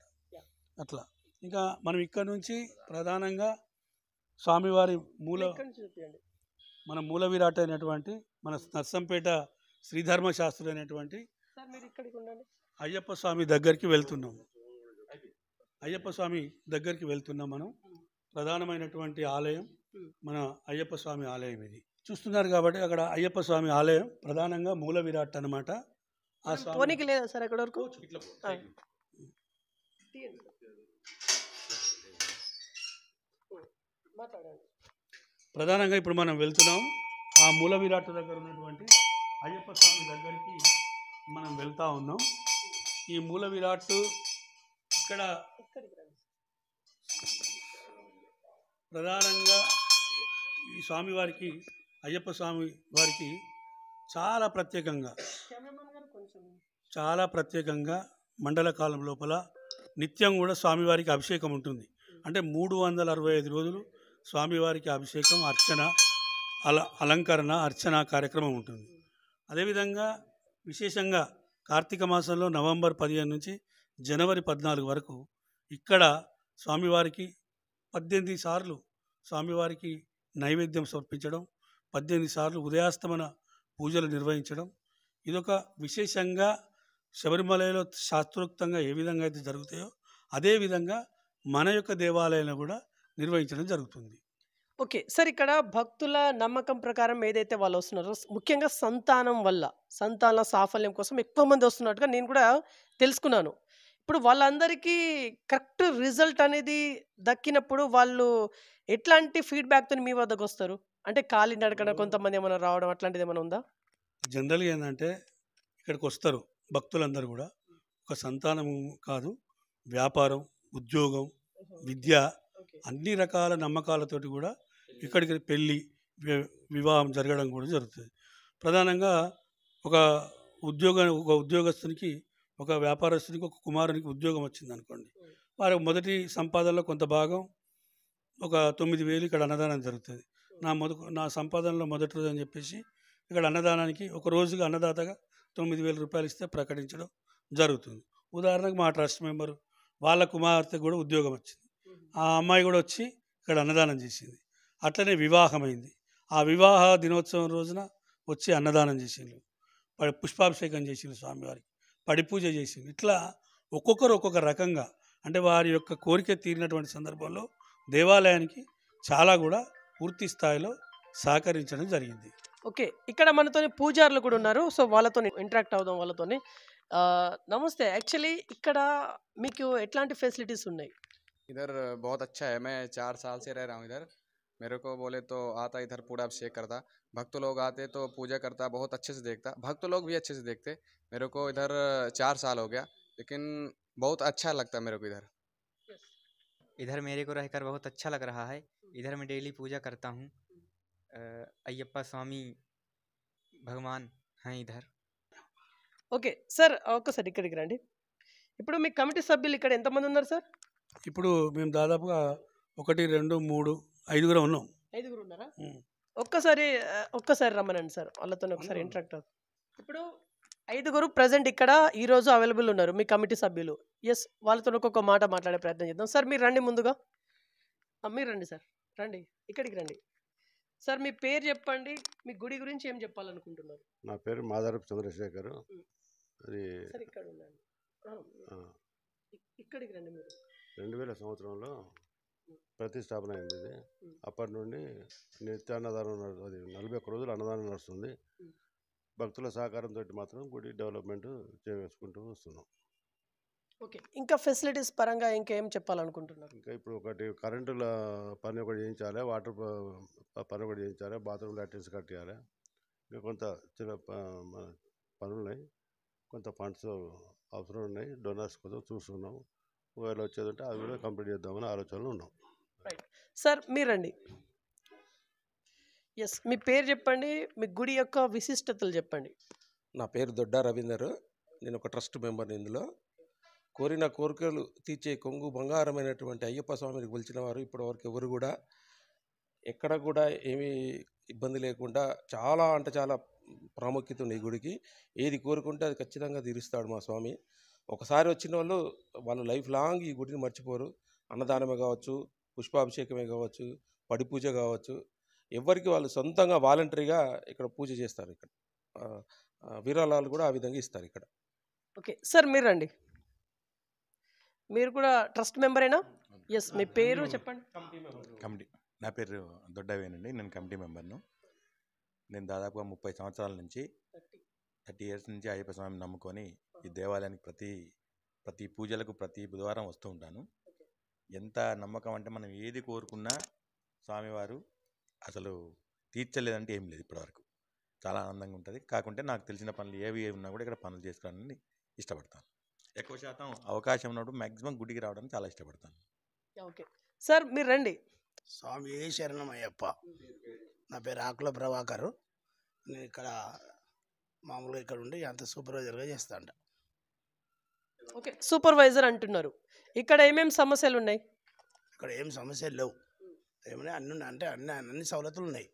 Speaker 2: అట్లా ఇంకా మనం ఇక్కడ నుంచి ప్రధానంగా స్వామివారి మన మూల విరాట్ అయినటువంటి మన నర్సంపేట శ్రీధర్మ శాస్త్రి అయినటువంటి అయ్యప్ప స్వామి దగ్గరికి వెళ్తున్నాం. అయ్యప్ప స్వామి దగ్గరికి వెళ్తున్నాం మనం. ప్రధానమైనటువంటి ఆలయం మన అయ్యప్ప స్వామి ఆలయం ఇది చూస్తున్నారు కాబట్టి అక్కడ అయ్యప్ప స్వామి ఆలయం ప్రధానంగా మూల విరాట్ అన్నమాట. ఆ స్వామికి లేదా సార్ అక్కడ వరకు ప్రధానంగా ఇప్పుడు మనం వెళ్తున్నాం. ఆ మూల విరాట్ దగ్గర ఉన్నటువంటి అయ్యప్ప స్వామి దగ్గరికి మనం వెళ్తా ఉన్నాం. ఈ మూల విరాట్ ఇక్కడ ప్రధానంగా ఈ స్వామివారికి అయ్యప్ప స్వామి వారికి చాలా ప్రత్యేకంగా మండల కాలం లోపల నిత్యం కూడా స్వామివారికి అభిషేకం ఉంటుంది. అంటే 365 రోజులు స్వామివారికి అభిషేకం, అర్చన, అలంకరణ, అర్చన కార్యక్రమం ఉంటుంది. అదేవిధంగా విశేషంగా కార్తీక మాసంలో నవంబర్ 15 నుంచి జనవరి 14 వరకు ఇక్కడ స్వామివారికి 18 సార్లు స్వామివారికి నైవేద్యం సమర్పించడం, 18 సార్లు ఉదయాస్తమన పూజలు నిర్వహించడం ఇదొక విశేషంగా శబరిమలలో శాస్త్రోక్తంగా ఏ విధంగా అయితే జరుగుతాయో అదేవిధంగా మన యొక్క దేవాలయంలో కూడా నిర్వహించడం జరుగుతుంది.
Speaker 1: ఓకే సార్, ఇక్కడ భక్తుల నమ్మకం ప్రకారం ఏదైతే వాళ్ళు వస్తున్నారో ముఖ్యంగా సంతానం వల్ల సంతాన సాఫల్యం కోసం ఎక్కువ మంది వస్తున్నట్టుగా నేను కూడా తెలుసుకున్నాను. ఇప్పుడు వాళ్ళందరికీ కరెక్ట్ రిజల్ట్ అనేది దక్కినప్పుడు వాళ్ళు ఎట్లాంటి ఫీడ్బ్యాక్తో మీ వద్దకు వస్తారు? అంటే ఖాళీ నడకన కొంతమంది ఏమైనా రావడం అట్లాంటిది ఏమైనా ఉందా?
Speaker 2: జనరల్గా ఏంటంటే ఇక్కడికి వస్తారు భక్తులందరూ కూడా ఒక సంతానం కాదు, వ్యాపారం, ఉద్యోగం, విద్య అన్ని రకాల నమ్మకాలతోటి కూడా ఇక్కడికి పెళ్ళి, వివాహం జరగడం కూడా జరుగుతుంది. ప్రధానంగా ఒక ఉద్యోగస్తునికి, ఒక వ్యాపారస్తునికి, ఒక కుమారునికి ఉద్యోగం వచ్చింది అనుకోండి, వారి మొదటి సంపాదనలో కొంత భాగం ఒక 9,000 ఇక్కడ అన్నదానం జరుగుతుంది. నా సంపాదనలో మొదటి రోజు అని చెప్పేసి ఇక్కడ అన్నదానానికి ఒక రోజుగా అన్నదాతగా 9,000 రూపాయలు ఇస్తే ప్రకటించడం జరుగుతుంది. ఉదాహరణకు మా ట్రస్ట్ మెంబరు వాళ్ళ కుమార్తె కూడా ఉద్యోగం వచ్చింది, ఆ అమ్మాయి కూడా వచ్చి ఇక్కడ అన్నదానం చేసింది. అట్లనే వివాహమైంది, ఆ వివాహ దినోత్సవం రోజున వచ్చి అన్నదానం చేసిండ్రు, పుష్పాభిషేకం చేసిండ్రు స్వామివారికి, పడి పూజ చేసిండ్రు. ఇట్లా ఒక్కొక్కరు ఒక్కొక్క రకంగా అంటే వారి యొక్క కోరిక తీరినటువంటి సందర్భంలో దేవాలయానికి చాలా కూడా పూర్తి స్థాయిలో సహకరించడం జరిగింది.
Speaker 1: ఓకే, ఇక్కడ మనతోని పూజారులు కూడా ఉన్నారు. సో వాళ్ళతో ఇంటరాక్ట్ అవుదాం వాళ్ళతోని. నమస్తే, యాక్చువల్లీ ఇక్కడ మీకు ఎట్లాంటి ఫెసిలిటీస్ ఉన్నాయి?
Speaker 3: इधर बहुत अच्छा है। मैं 4 साल से रह रहा हूँ इधर। मेरे को बोले तो आता इधर पूरा अभिषेक करता, भक्त लोग आते तो पूजा करता, बहुत अच्छे से देखता, भक्त लोग भी अच्छे से देखते। मेरे को इधर 4 साल हो गया, लेकिन बहुत अच्छा लगता मेरे को इधर।
Speaker 4: इधर मेरे को रहकर बहुत अच्छा लग रहा है। इधर मैं डेली पूजा करता हूँ। अय्यप्पा स्वामी भगवान हैं इधर।
Speaker 1: ఓకే సార్, ఒక్కసారి ఇక్కడికి రండి. ఇప్పుడు మీ కమిటీ సభ్యులు ఇక్కడ ఎంతమంది ఉన్నారు సార్?
Speaker 2: ఇప్పుడు మేము దాదాపుగా 1, 2, 3, 5 ఉన్నాం.
Speaker 1: 5 ఉన్నారా? ఒక్కసారి రమ్మనండి సార్, వాళ్ళతో ఒకసారి ఇంటరాక్ట్ అవుతాం. ఇప్పుడు 5 ప్రజెంట్ ఇక్కడ ఈరోజు అవైలబుల్ ఉన్నారు మీ కమిటీ సభ్యులు. ఎస్, వాళ్ళతో ఒక్కొక్క మాట మాట్లాడే ప్రయత్నం చేద్దాం. సార్ మీరు రండి, ముందుగా మీరు రండి సార్, రండి ఇక్కడికి రండి. సార్ మీ పేరు చెప్పండి, మీ గుడి గురించి ఏం చెప్పాలనుకుంటున్నారు?
Speaker 5: నా పేరు మాదారపు చంద్రశేఖర్. అది
Speaker 1: ఇక్కడికి రండి మీరు.
Speaker 5: 2000 సంవత్సరంలో ప్రతిష్టాపన అయింది ఇది. అప్పటి నుండి నిత్యాన్నదానం అది 41 రోజులు అన్నదానం నడుస్తుంది. భక్తుల సహకారంతో మాత్రం గుడి డెవలప్మెంట్ చేసుకుంటూ వస్తున్నాం.
Speaker 1: ఓకే, ఇంకా ఫెసిలిటీస్ పరంగా ఇంకేం చెప్పాలనుకుంటున్నారు?
Speaker 5: ఇంకా ఇప్పుడు ఒకటి కరెంటుల పని ఒకటి చేయించాలి, వాటర్ పని ఒకటి చేయించాలి, బాత్రూమ్ లాట్రిన్స్ కట్టియాలి. ఇంకా కొంత చిన్న మన పనులు ఉన్నాయి, కొంత ఫండ్స్ అవసరం ఉన్నాయి, డోనర్స్ కోసం చూస్తున్నాం. ఒకవేళ వచ్చేది ఉంటే అది కూడా కంప్లీట్ చేద్దామని ఆలోచనలు ఉన్నాం.
Speaker 1: రైట్ సార్, మీరు రండి. ఎస్, మీ పేరు చెప్పండి, మీ గుడి యొక్క విశిష్టతలు చెప్పండి.
Speaker 6: నా పేరు దొడ్డా రవీందర్. నేను ఒక ట్రస్ట్ మెంబర్ని. ఇందులో కోరిన కోరికలు తీర్చే కొంగు బంగారమైనటువంటి అయ్యప్ప స్వామిని కొలిచిన వారు ఇప్పటివరకు ఎవరు కూడా ఎక్కడ కూడా ఏమీ ఇబ్బంది లేకుండా చాలా అంటే చాలా ప్రాముఖ్యత ఉంది ఈ గుడికి. ఏది కోరుకుంటే అది ఖచ్చితంగా తీరుస్తాడు మా స్వామి. ఒకసారి వచ్చిన వాళ్ళు లైఫ్ లాంగ్ ఈ గుడిని మర్చిపోరు. అన్నదానమే కావచ్చు, పుష్పాభిషేకమే కావచ్చు, పడి పూజ కావచ్చు, ఎవరికి వాళ్ళు సొంతంగా వాలంటరీగా ఇక్కడ పూజ చేస్తారు. ఇక్కడ విరాళాలు కూడా ఆ విధంగా ఇస్తారు ఇక్కడ.
Speaker 1: ఓకే సార్, మీరు రండి. మీరు కూడా ట్రస్ట్ మెంబరేనా? ఎస్, మీ పేరు చెప్పండి.
Speaker 7: కమిటీ. నా పేరు దొడ్డవేనండి. నేను కమిటీ మెంబర్ను. నేను దాదాపుగా 30 సంవత్సరాల నుంచి 30 ఇయర్స్ నుంచి అయ్యప్ప స్వామిని నమ్ముకొని ఈ దేవాలయానికి ప్రతి పూజలకు ప్రతి బుధవారం వస్తూ ఉంటాను. ఎంత నమ్మకం అంటే మనం ఏది కోరుకున్నా స్వామివారు అసలు తీర్చలేదంటే ఏం లేదు ఇప్పటివరకు. చాలా ఆనందంగా ఉంటుంది. కాకుంటే నాకు తెలిసిన పనులు ఏవి ఉన్నా కూడా ఇక్కడ పనులు చేసుకోవడానికి ఇష్టపడతాను. ఎక్కువ శాతం అవకాశం ఉన్నప్పుడు మ్యాక్సిమం గుడికి రావడానికి చాలా ఇష్టపడతాను.
Speaker 1: ఓకే సార్, మీరు రండి.
Speaker 8: స్వామి శరణం అయ్యప్ప. నా పేరు ఆకుల ప్రభాకర్. నేను ఇక్కడ మామూలుగా ఇక్కడ ఉండి అంత సూపర్వైజర్గా చేస్తాంట.
Speaker 1: ఓకే, సూపర్వైజర్ అంటున్నారు. ఇక్కడ ఏమేమి సమస్యలు ఉన్నాయి?
Speaker 8: ఇక్కడ ఏం సమస్యలు లేవు. ఏమైనా అన్ని అంటే అన్ని సవలతులు ఉన్నాయి.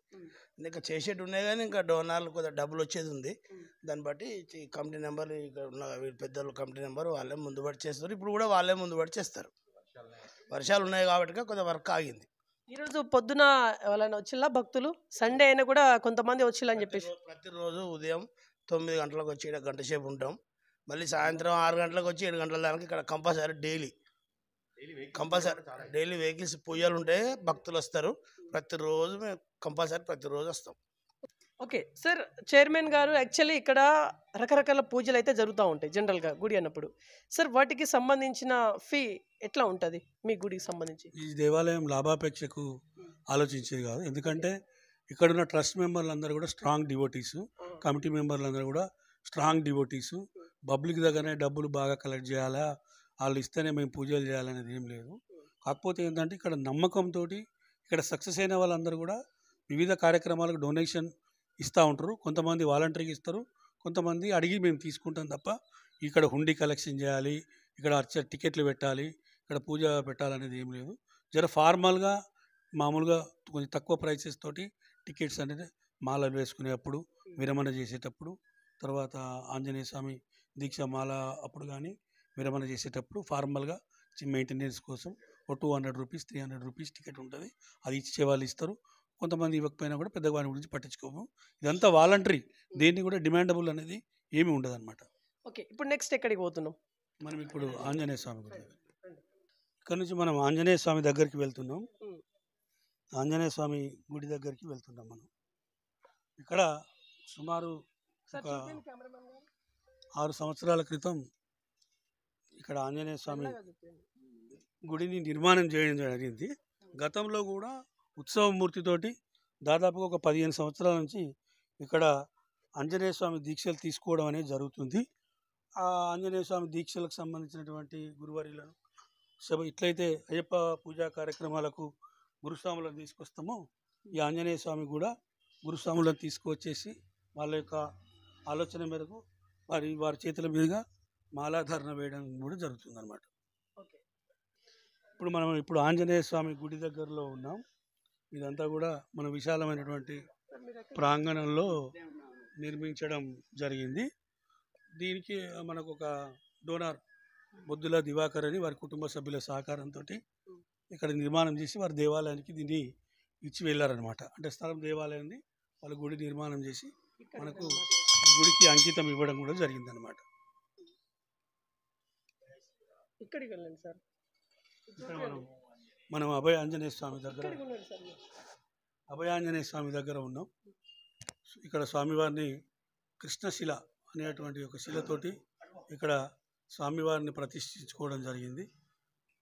Speaker 8: ఇంకా చేసేటి ఉన్నాయి, కానీ ఇంకా డోనార్లు కొద్దిగా డబ్బులు వచ్చేది ఉంది. దాన్ని బట్టి కమిటీ నెంబర్ ఇక్కడ ఉన్న పెద్దలు కమిటీ నెంబర్ వాళ్ళే ముందు పడి చేస్తారు. ఇప్పుడు కూడా వాళ్ళే ముందు పడి చేస్తారు. వర్షాలు ఉన్నాయి కాబట్టి కొద్దిగా వర్క్ ఆగింది.
Speaker 1: ఈరోజు పొద్దున ఎవరైనా వచ్చిల్లా భక్తులు? సండే అయినా కూడా కొంతమంది వచ్చిల్లని చెప్పేసి.
Speaker 8: ప్రతిరోజు ఉదయం 9 గంటలకు వచ్చి ఇక్కడ గంట సేపు ఉంటాం. మళ్ళీ సాయంత్రం 6 గంటలకు వచ్చి 7 గంటల దానికి ఇక్కడ కంపల్సరీ డైలీ వెహికల్స్ పూజలు ఉంటాయి, భక్తులు వస్తారు. ప్రతిరోజు మేము కంపల్సరీ ప్రతిరోజు వస్తాం.
Speaker 1: ఓకే సార్, చైర్మన్ గారు, యాక్చువల్లీ ఇక్కడ రకరకాల పూజలు అయితే జరుగుతూ ఉంటాయి జనరల్గా గుడి అన్నప్పుడు. సార్, వాటికి సంబంధించిన ఫీ ఎట్లా ఉంటుంది మీ గుడికి సంబంధించి?
Speaker 2: ఈ దేవాలయం లాభాపేక్షకు ఆలోచించేది కాదు. ఎందుకంటే ఇక్కడున్న ట్రస్ట్ మెంబర్లు అందరూ కూడా స్ట్రాంగ్ డివోటీసు, కమిటీ మెంబర్లు అందరూ కూడా స్ట్రాంగ్ డివోటీసు. పబ్లిక్ దగ్గరనే డబ్బులు బాగా కలెక్ట్ చేయాలా, వాళ్ళు ఇస్తేనే మేము పూజలు చేయాలనేది ఏం లేదు. కాకపోతే ఏంటంటే ఇక్కడ నమ్మకంతో ఇక్కడ సక్సెస్ అయిన వాళ్ళందరూ కూడా వివిధ కార్యక్రమాలకు డొనేషన్ ఇస్తూ ఉంటారు. కొంతమంది వాలంటరీగా ఇస్తారు, కొంతమంది అడిగి మేము తీసుకుంటాం తప్ప ఇక్కడ హుండీ కలెక్షన్ చేయాలి, ఇక్కడ టికెట్లు పెట్టాలి, ఇక్కడ పూజ పెట్టాలనేది ఏం లేదు. జర ఫార్మల్గా మామూలుగా కొంచెం తక్కువ ప్రైసెస్ తోటి టికెట్స్ అనేది మాలలు వేసుకునేటప్పుడు, విరమణ చేసేటప్పుడు, తర్వాత ఆంజనేయ స్వామి దీక్ష మాల అప్పుడు కానీ విరమణ చేసేటప్పుడు ఫార్మల్గా మెయింటెనెన్స్ కోసం ఓ 200 రూపీస్ 300 రూపీస్ టికెట్ ఉంటుంది. అది ఇచ్చే వాళ్ళు ఇస్తారు. కొంతమంది ఇవ్వకపోయినా కూడా పెద్దవారి గురించి పట్టించుకోము. ఇదంతా వాలంటరీ, దేన్ని కూడా డిమాండబుల్ అనేది ఏమీ ఉండదు అనమాట.
Speaker 1: ఓకే, ఇప్పుడు నెక్స్ట్ ఎక్కడికి పోతున్నాం?
Speaker 2: మనం ఇప్పుడు ఆంజనేయ స్వామి గుడి ఇక్కడ నుంచి మనం ఆంజనేయ స్వామి దగ్గరికి వెళ్తున్నాం. ఆంజనేయ స్వామి గుడి దగ్గరికి వెళ్తున్నాం మనం. ఇక్కడ సుమారు ఒక 6 సంవత్సరాల క్రితం ఇక్కడ ఆంజనేయ స్వామి గుడిని నిర్మాణం చేయడం జరిగింది. గతంలో కూడా ఉత్సవమూర్తితోటి దాదాపుగా ఒక 15 సంవత్సరాల నుంచి ఇక్కడ ఆంజనేయ స్వామి దీక్షలు తీసుకోవడం అనేది జరుగుతుంది. ఆ ఆంజనేయ స్వామి దీక్షలకు సంబంధించినటువంటి గురువారీలను ఇట్లయితే అయ్యప్ప పూజా కార్యక్రమాలకు గురుస్వాములను తీసుకొస్తామో, ఈ ఆంజనేయ స్వామి కూడా గురుస్వాములను తీసుకువచ్చేసి వాళ్ళ యొక్క ఆలోచన మేరకు వారి చేతుల మీదుగా మాలాధారణ వేయడం కూడా జరుగుతుంది అన్నమాట. ఇప్పుడు మనం ఆంజనేయ స్వామి గుడి దగ్గరలో ఉన్నాం. ఇదంతా కూడా మన విశాలమైనటువంటి ప్రాంగణంలో నిర్మించడం జరిగింది. దీనికి మనకు ఒక డోనార్ బొద్దుల దివాకర్ అని వారి కుటుంబ సభ్యుల సహకారంతో ఇక్కడ నిర్మాణం చేసి వారి దేవాలయానికి దీన్ని ఇచ్చి వెళ్ళారనమాట. అంటే స్థలం దేవాలయాన్ని వాళ్ళ గుడి నిర్మాణం చేసి మనకు గుడికి అంకితం ఇవ్వడం కూడా జరిగిందనమాట.
Speaker 1: ఇక్కడికి వెళ్ళండి సార్.
Speaker 2: ఇక్కడ మనం అభయ ఆంజనేయ స్వామి దగ్గర
Speaker 1: ఇక్కడికి ఉండండి సార్.
Speaker 2: అభయ ఆంజనేయ స్వామి దగ్గర ఉన్నాం. ఇక్కడ స్వామివారిని కృష్ణశిల అనేటువంటి ఒక శిలతోటి ఇక్కడ స్వామివారిని ప్రతిష్ఠించుకోవడం జరిగింది.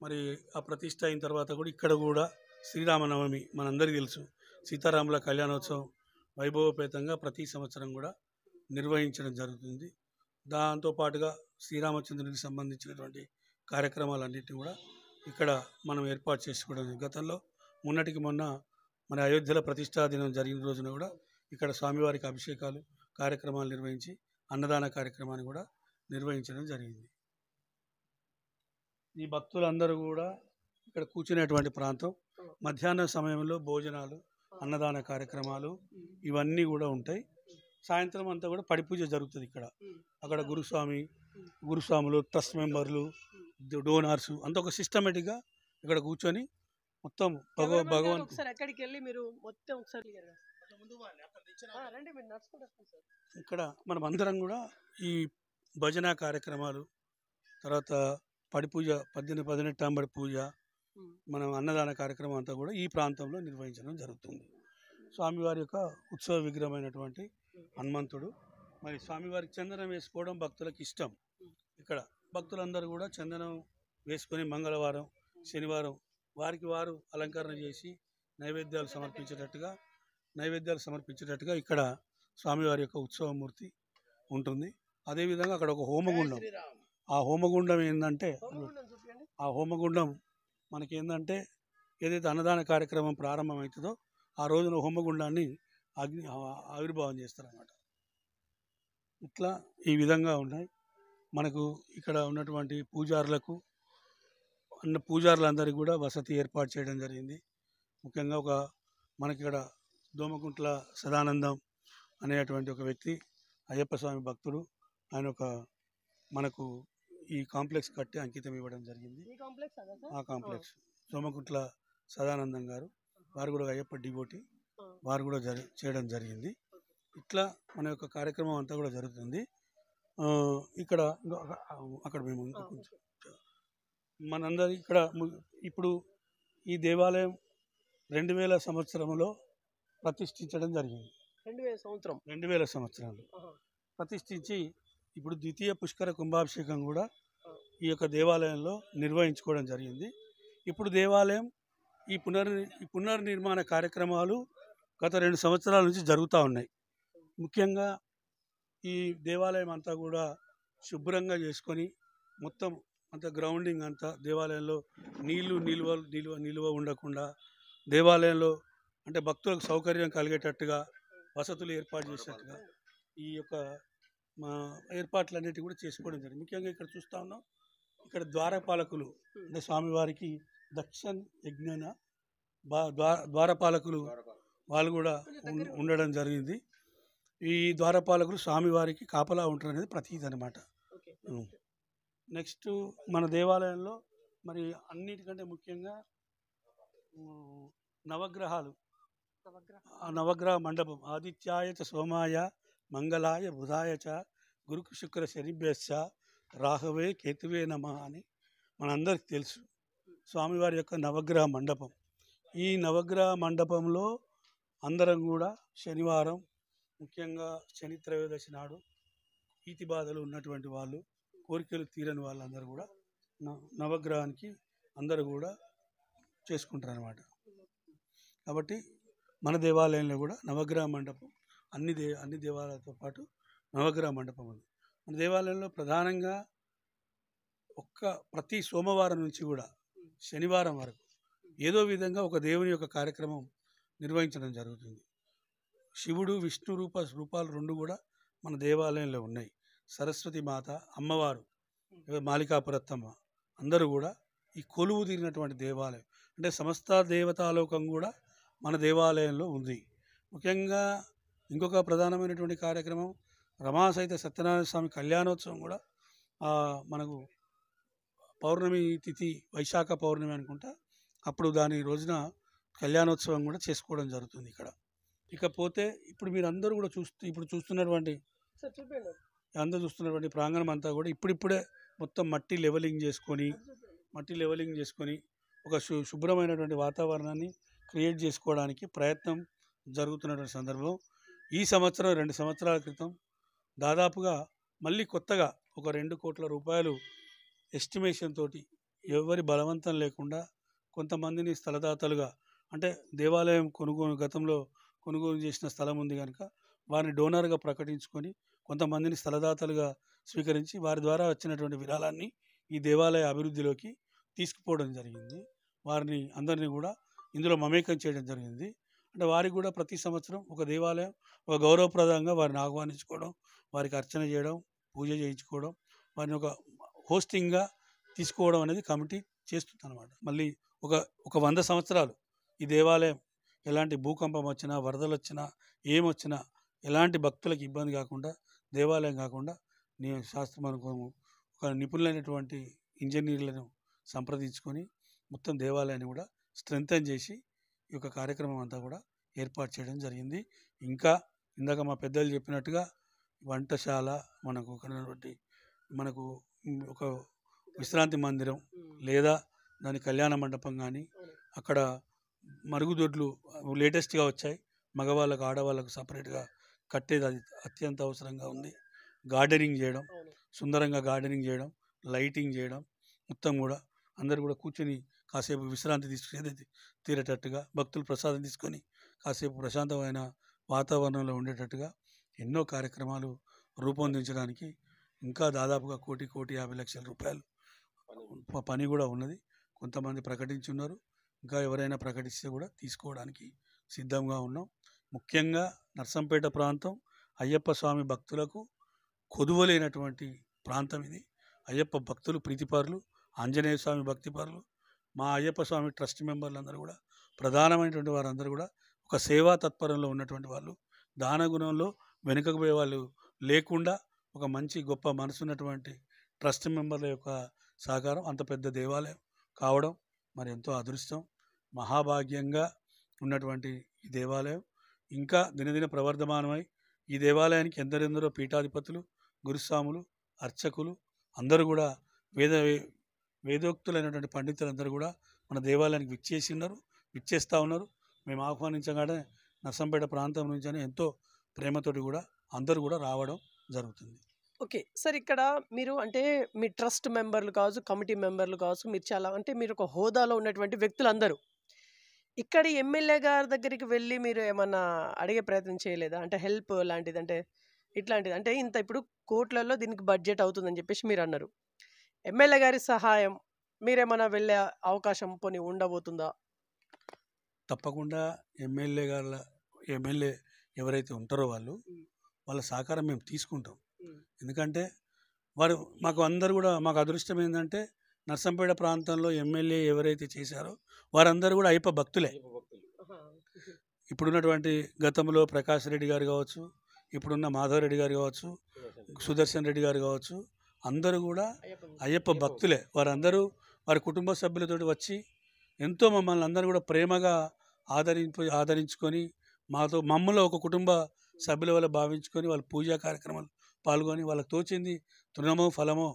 Speaker 2: మరి ఆ ప్రతిష్ఠ అయిన తర్వాత కూడా ఇక్కడ కూడా శ్రీరామనవమి మనందరికీ తెలుసు, సీతారాముల కళ్యాణోత్సవం వైభవపేతంగా ప్రతి సంవత్సరం కూడా నిర్వహించడం జరుగుతుంది. దాంతోపాటుగా శ్రీరామచంద్రునికి సంబంధించినటువంటి కార్యక్రమాలన్నింటినీ కూడా ఇక్కడ మనం ఏర్పాటు చేసుకోవడం. గతంలో మొన్నటికి మొన్న మన అయోధ్యలో ప్రతిష్టా దినం జరిగిన రోజున కూడా ఇక్కడ స్వామివారికి అభిషేకాలు కార్యక్రమాలు నిర్వహించి అన్నదాన కార్యక్రమాన్ని కూడా నిర్వహించడం జరిగింది. ఈ భక్తులందరూ కూడా ఇక్కడ కూర్చునేటువంటి ప్రాంతం. మధ్యాహ్నం సమయంలో భోజనాలు, అన్నదాన కార్యక్రమాలు ఇవన్నీ కూడా ఉంటాయి. సాయంత్రం అంతా కూడా పడి పూజ జరుగుతుంది ఇక్కడ. అక్కడ గురుస్వాములు, ట్రస్ట్ మెంబర్లు, డోనార్స్ అంతా ఒక సిస్టమేటిక్గా ఇక్కడ కూర్చొని మొత్తం భగవాన్
Speaker 1: ఒకసారి ఎక్కడికి వెళ్ళి మీరు మొత్తం ఒకసారి రండి, మీరు నడుచుకుంటూ వస్తాం సార్.
Speaker 2: ఇక్కడ మనం అందరం కూడా ఈ భజన కార్యక్రమాలు, తర్వాత పడి పూజ, 18 పూజ, మనం అన్నదాన కార్యక్రమం అంతా కూడా ఈ ప్రాంతంలో నిర్వహించడం జరుగుతుంది. స్వామివారి యొక్క ఉత్సవ విగ్రహమైనటువంటి హనుమంతుడు. మరి స్వామివారికి చందనం వేసుకోవడం భక్తులకు ఇష్టం. ఇక్కడ భక్తులందరూ కూడా చందనం వేసుకొని మంగళవారం, శనివారం వారికి వారు అలంకరణ చేసి నైవేద్యాలు సమర్పించేటట్టుగా ఇక్కడ స్వామివారి యొక్క ఉత్సవమూర్తి ఉంటుంది. అదేవిధంగా అక్కడ ఒక హోమగుండం, ఆ హోమగుండం ఏంటంటే ఆ హోమగుండం మనకేందంటే ఏదైతే అన్నదాన కార్యక్రమం ప్రారంభమవుతుందో ఆ రోజున హోమగుండాన్ని ఆవిర్భావం చేస్తారన్నమాట. ఇట్లా ఈ విధంగా ఉన్నాయి. మనకు ఇక్కడ ఉన్నటువంటి పూజారులందరికీ కూడా వసతి ఏర్పాటు చేయడం జరిగింది. ముఖ్యంగా మనకి ఇక్కడ దోమకుంట్ల సదానందం అనేటువంటి ఒక వ్యక్తి అయ్యప్ప స్వామి భక్తుడు. ఆయన మనకు ఈ కాంప్లెక్స్ కట్టి అంకితం ఇవ్వడం జరిగింది. ఆ కాంప్లెక్స్ దోమకుంట్ల సదానందం గారు, వారు కూడా అయ్యప్ప డివోటీ, వారు కూడా చేయడం జరిగింది. ఇట్లా మన యొక్క కార్యక్రమం అంతా కూడా జరుగుతుంది. ఇక్కడ అక్కడ మేము కొంచెం మనందరి ఇక్కడ ఇప్పుడు ఈ దేవాలయం 2000 సంవత్సరంలో ప్రతిష్ఠించడం జరిగింది. 2000 సంవత్సరంలో ప్రతిష్ఠించి ఇప్పుడు ద్వితీయ పుష్కర కుంభాభిషేకం కూడా ఈ యొక్క దేవాలయంలో నిర్వహించుకోవడం జరిగింది. ఇప్పుడు దేవాలయం ఈ పునర్నిర్మాణ కార్యక్రమాలు గత 2 సంవత్సరాల నుంచి జరుగుతూ ఉన్నాయి. ముఖ్యంగా ఈ దేవాలయం అంతా కూడా శుభ్రంగా చేసుకొని మొత్తం అంత గ్రౌండింగ్ అంతా దేవాలయంలో నిల్వ ఉండకుండా దేవాలయంలో అంటే భక్తులకు సౌకర్యం కలిగేటట్టుగా వసతులు ఏర్పాటు చేసేట్టుగా ఈ యొక్క ఏర్పాట్లన్నిటి కూడా చేసుకోవడం జరిగింది. ముఖ్యంగా ఇక్కడ చూస్తూ ఉన్నాం, ఇక్కడ ద్వారపాలకులు అంటే స్వామివారికి దక్షిణ యజ్ఞన ద్వారపాలకులు వాళ్ళు కూడా ఉండడం జరిగింది. ఈ ద్వారపాలకులు స్వామివారికి కాపలా ఉంటారు అనేది ప్రతీతి అనమాట. నెక్స్ట్ మన దేవాలయంలో మరి అన్నిటికంటే ముఖ్యంగా నవగ్రహాలు, ఆ నవగ్రహ మండపం ఆదిత్యాయ చ సోమాయ మంగళాయ బుధాయ చ గురుకు శుక్ర శనిభ్యశ్చ రాహవే కేతువే నమః అని మనందరికి తెలుసు. స్వామివారి యొక్క నవగ్రహ మండపం. ఈ నవగ్రహ మండపంలో అందరం కూడా శనివారం, ముఖ్యంగా శని త్రయోదశి నాడు ఈతి బాధలు ఉన్నటువంటి వాళ్ళు, కోరికలు తీరని వాళ్ళందరూ కూడా నవగ్రహానికి అందరూ కూడా చేసుకుంటారు అన్నమాట. కాబట్టి మన దేవాలయంలో కూడా నవగ్రహ మండపం అన్ని దేవాలయాలతో పాటు నవగ్రహ మండపం ఉంది. మన దేవాలయంలో ప్రధానంగా ప్రతి సోమవారం నుంచి కూడా శనివారం వరకు ఏదో విధంగా ఒక దేవుని యొక్క కార్యక్రమం నిర్వహించడం జరుగుతుంది. శివుడు, విష్ణు రూపాలు 2 కూడా మన దేవాలయంలో ఉన్నాయి. సరస్వతి మాత, అమ్మవారు, మాలికాపురత్తమ్మ అందరూ కూడా ఈ కొలువు తీరినటువంటి దేవాలయం అంటే సమస్త దేవతాలోకం కూడా మన దేవాలయంలో ఉంది. ముఖ్యంగా ఇంకొక ప్రధానమైనటువంటి కార్యక్రమం రమాసహిత సత్యనారాయణ స్వామి కళ్యాణోత్సవం కూడా మనకు పౌర్ణమి తిథి, వైశాఖ పౌర్ణమి అనుకుంటా, అప్పుడు దాని రోజున కళ్యాణోత్సవం కూడా చేసుకోవడం జరుగుతుంది ఇక్కడ. ఇకపోతే ఇప్పుడు మీరు అందరూ కూడా చూస్తున్నటువంటి ప్రాంగణం అంతా కూడా ఇప్పుడిప్పుడే మొత్తం మట్టి లెవెలింగ్ చేసుకొని ఒక శుభ్రమైనటువంటి వాతావరణాన్ని క్రియేట్ చేసుకోవడానికి ప్రయత్నం జరుగుతున్నటువంటి సందర్భం. ఈ సంవత్సరం 2 సంవత్సరాల క్రితం దాదాపుగా మళ్ళీ కొత్తగా ఒక 2 కోట్ల రూపాయలు ఎస్టిమేషన్ తోటి ఎవరి బలవంతం లేకుండా కొంతమందిని స్థలదాతలుగా, అంటే దేవాలయం గతంలో కొనుగోలు చేసిన స్థలం ఉంది కనుక వారిని డోనర్గా ప్రకటించుకొని కొంతమందిని స్థలదాతలుగా స్వీకరించి వారి ద్వారా వచ్చినటువంటి విరాళాన్ని ఈ దేవాలయ అభివృద్ధిలోకి తీసుకుపోవడం జరిగింది. వారిని అందరినీ కూడా ఇందులో మమేకం చేయడం జరిగింది. అంటే వారికి కూడా ప్రతి సంవత్సరం ఒక దేవాలయం ఒక గౌరవప్రదంగా వారిని ఆహ్వానించుకోవడం, వారికి అర్చన చేయడం, పూజ చేయించుకోవడం, వారిని ఒక హోస్టింగ్గా తీసుకోవడం అనేది కమిటీ చేస్తుంది అన్నమాట. మళ్ళీ ఒక 100 సంవత్సరాలు ఈ దేవాలయం ఎలాంటి భూకంపం వచ్చినా, వరదలు వచ్చినా, ఏమొచ్చినా ఎలాంటి భక్తులకు ఇబ్బంది కాకుండా, దేవాలయం కాకుండా మనకు ఒక నిపుణులైనటువంటి ఇంజనీర్లను సంప్రదించుకొని మొత్తం దేవాలయాన్ని కూడా స్ట్రెంథెన్ చేసి ఈ యొక్క కార్యక్రమం అంతా కూడా ఏర్పాటు చేయడం జరిగింది. ఇంకా ఇందాక మా పెద్దలు చెప్పినట్టుగా వంటశాల, మనకు ఒక విశ్రాంతి మందిరం లేదా దాని కళ్యాణ మండపం కానీ, అక్కడ మరుగుదొడ్లు లేటెస్ట్గా వచ్చాయి, మగవాళ్ళకు ఆడవాళ్ళకు సపరేట్గా కట్టేది, అది అత్యంత అవసరంగా ఉంది. గార్డెనింగ్ చేయడం, సుందరంగా గార్డెనింగ్ చేయడం, లైటింగ్ చేయడం, మొత్తం కూడా అందరు కూడా కూర్చొని కాసేపు విశ్రాంతి తీరేటట్టుగా, భక్తులు ప్రసాదం తీసుకొని కాసేపు ప్రశాంతమైన వాతావరణంలో ఉండేటట్టుగా ఎన్నో కార్యక్రమాలు రూపొందించడానికి ఇంకా దాదాపుగా 1,50,00,000 రూపాయలు పని కూడా ఉన్నది. కొంతమంది ప్రకటించున్నారు, ఇంకా ఎవరైనా ప్రకటిస్తే కూడా తీసుకోవడానికి సిద్ధంగా ఉన్నాం. ముఖ్యంగా నర్సంపేట ప్రాంతం అయ్యప్ప స్వామి భక్తులకు కొదువలేనటువంటి ప్రాంతం ఇది. అయ్యప్ప భక్తులు ప్రీతిపరులు, ఆంజనేయ స్వామి భక్తిపరులు. మా అయ్యప్ప స్వామి ట్రస్ట్ మెంబర్లు అందరూ కూడా, ప్రధానమైనటువంటి వారందరూ కూడా ఒక సేవా తత్పరంలో ఉన్నటువంటి వాళ్ళు, దానగుణంలో వెనుకకు పోయే వాళ్ళు లేకుండా ఒక మంచి గొప్ప మనసున్నటువంటి ట్రస్ట్ మెంబర్ల యొక్క సహకారం, అంత పెద్ద దేవాలయం కావడం మరి ఎంతో అదృష్టం. మహాభాగ్యంగా ఉన్నటువంటి ఈ దేవాలయం ఇంకా దినదిన ప్రవర్ధమానమై ఈ దేవాలయానికి ఎందరెందరో పీఠాధిపతులు, గురుస్వాములు, అర్చకులు అందరూ కూడా వేదోక్తులైనటువంటి పండితులందరూ కూడా మన దేవాలయానికి విచ్చేస్తూ ఉన్నారు. మేము ఆహ్వానించగానే నర్సంపేట ప్రాంతం నుంచి ఎంతో ప్రేమతోటి కూడా అందరూ కూడా రావడం జరుగుతుంది.
Speaker 1: ఓకే సార్, ఇక్కడ మీరు అంటే మీ ట్రస్ట్ మెంబర్లు కావచ్చు, కమిటీ మెంబర్లు కావచ్చు, మీరు చాలా అంటే మీరు ఒక హోదాలో ఉన్నటువంటి వ్యక్తులందరూ ఇక్కడ ఎమ్మెల్యే గారి దగ్గరికి వెళ్ళి మీరు ఏమన్నా అడిగే ప్రయత్నం చేయలేదా? అంటే హెల్ప్ లాంటిది, అంటే ఇట్లాంటిది, అంటే ఇంత ఇప్పుడు కోట్లలో దీనికి బడ్జెట్ అవుతుందని చెప్పేసి మీరు అన్నారు. ఎమ్మెల్యే గారి సహాయం మీరేమన్నా వెళ్ళే అవకాశం పోనీ ఉండబోతుందా?
Speaker 2: తప్పకుండా ఎమ్మెల్యే ఎవరైతే ఉంటారో వాళ్ళ సహకారం మేము తీసుకుంటాం. ఎందుకంటే మాకు అందరూ కూడా, మాకు అదృష్టం ఏంటంటే నర్సంపేట ప్రాంతంలో ఎమ్మెల్యే ఎవరైతే చేశారో వారందరూ కూడా అయ్యప్ప భక్తులే. ఇప్పుడున్నటువంటి గతంలో ప్రకాష్ రెడ్డి గారు కావచ్చు, ఇప్పుడున్న మాధవరెడ్డి గారు కావచ్చు, సుదర్శన్ రెడ్డి గారు కావచ్చు, అందరూ కూడా అయ్యప్ప భక్తులే. వారందరూ వారి కుటుంబ సభ్యులతోటి వచ్చి ఎంతో మమ్మల్ని అందరూ కూడా ప్రేమగా ఆదరించుకొని మమ్మల్ని ఒక కుటుంబ సభ్యుల వల్ల భావించుకొని వాళ్ళు పూజా కార్యక్రమాలు పాల్గొని వాళ్ళకి తోచింది తృణమో ఫలమో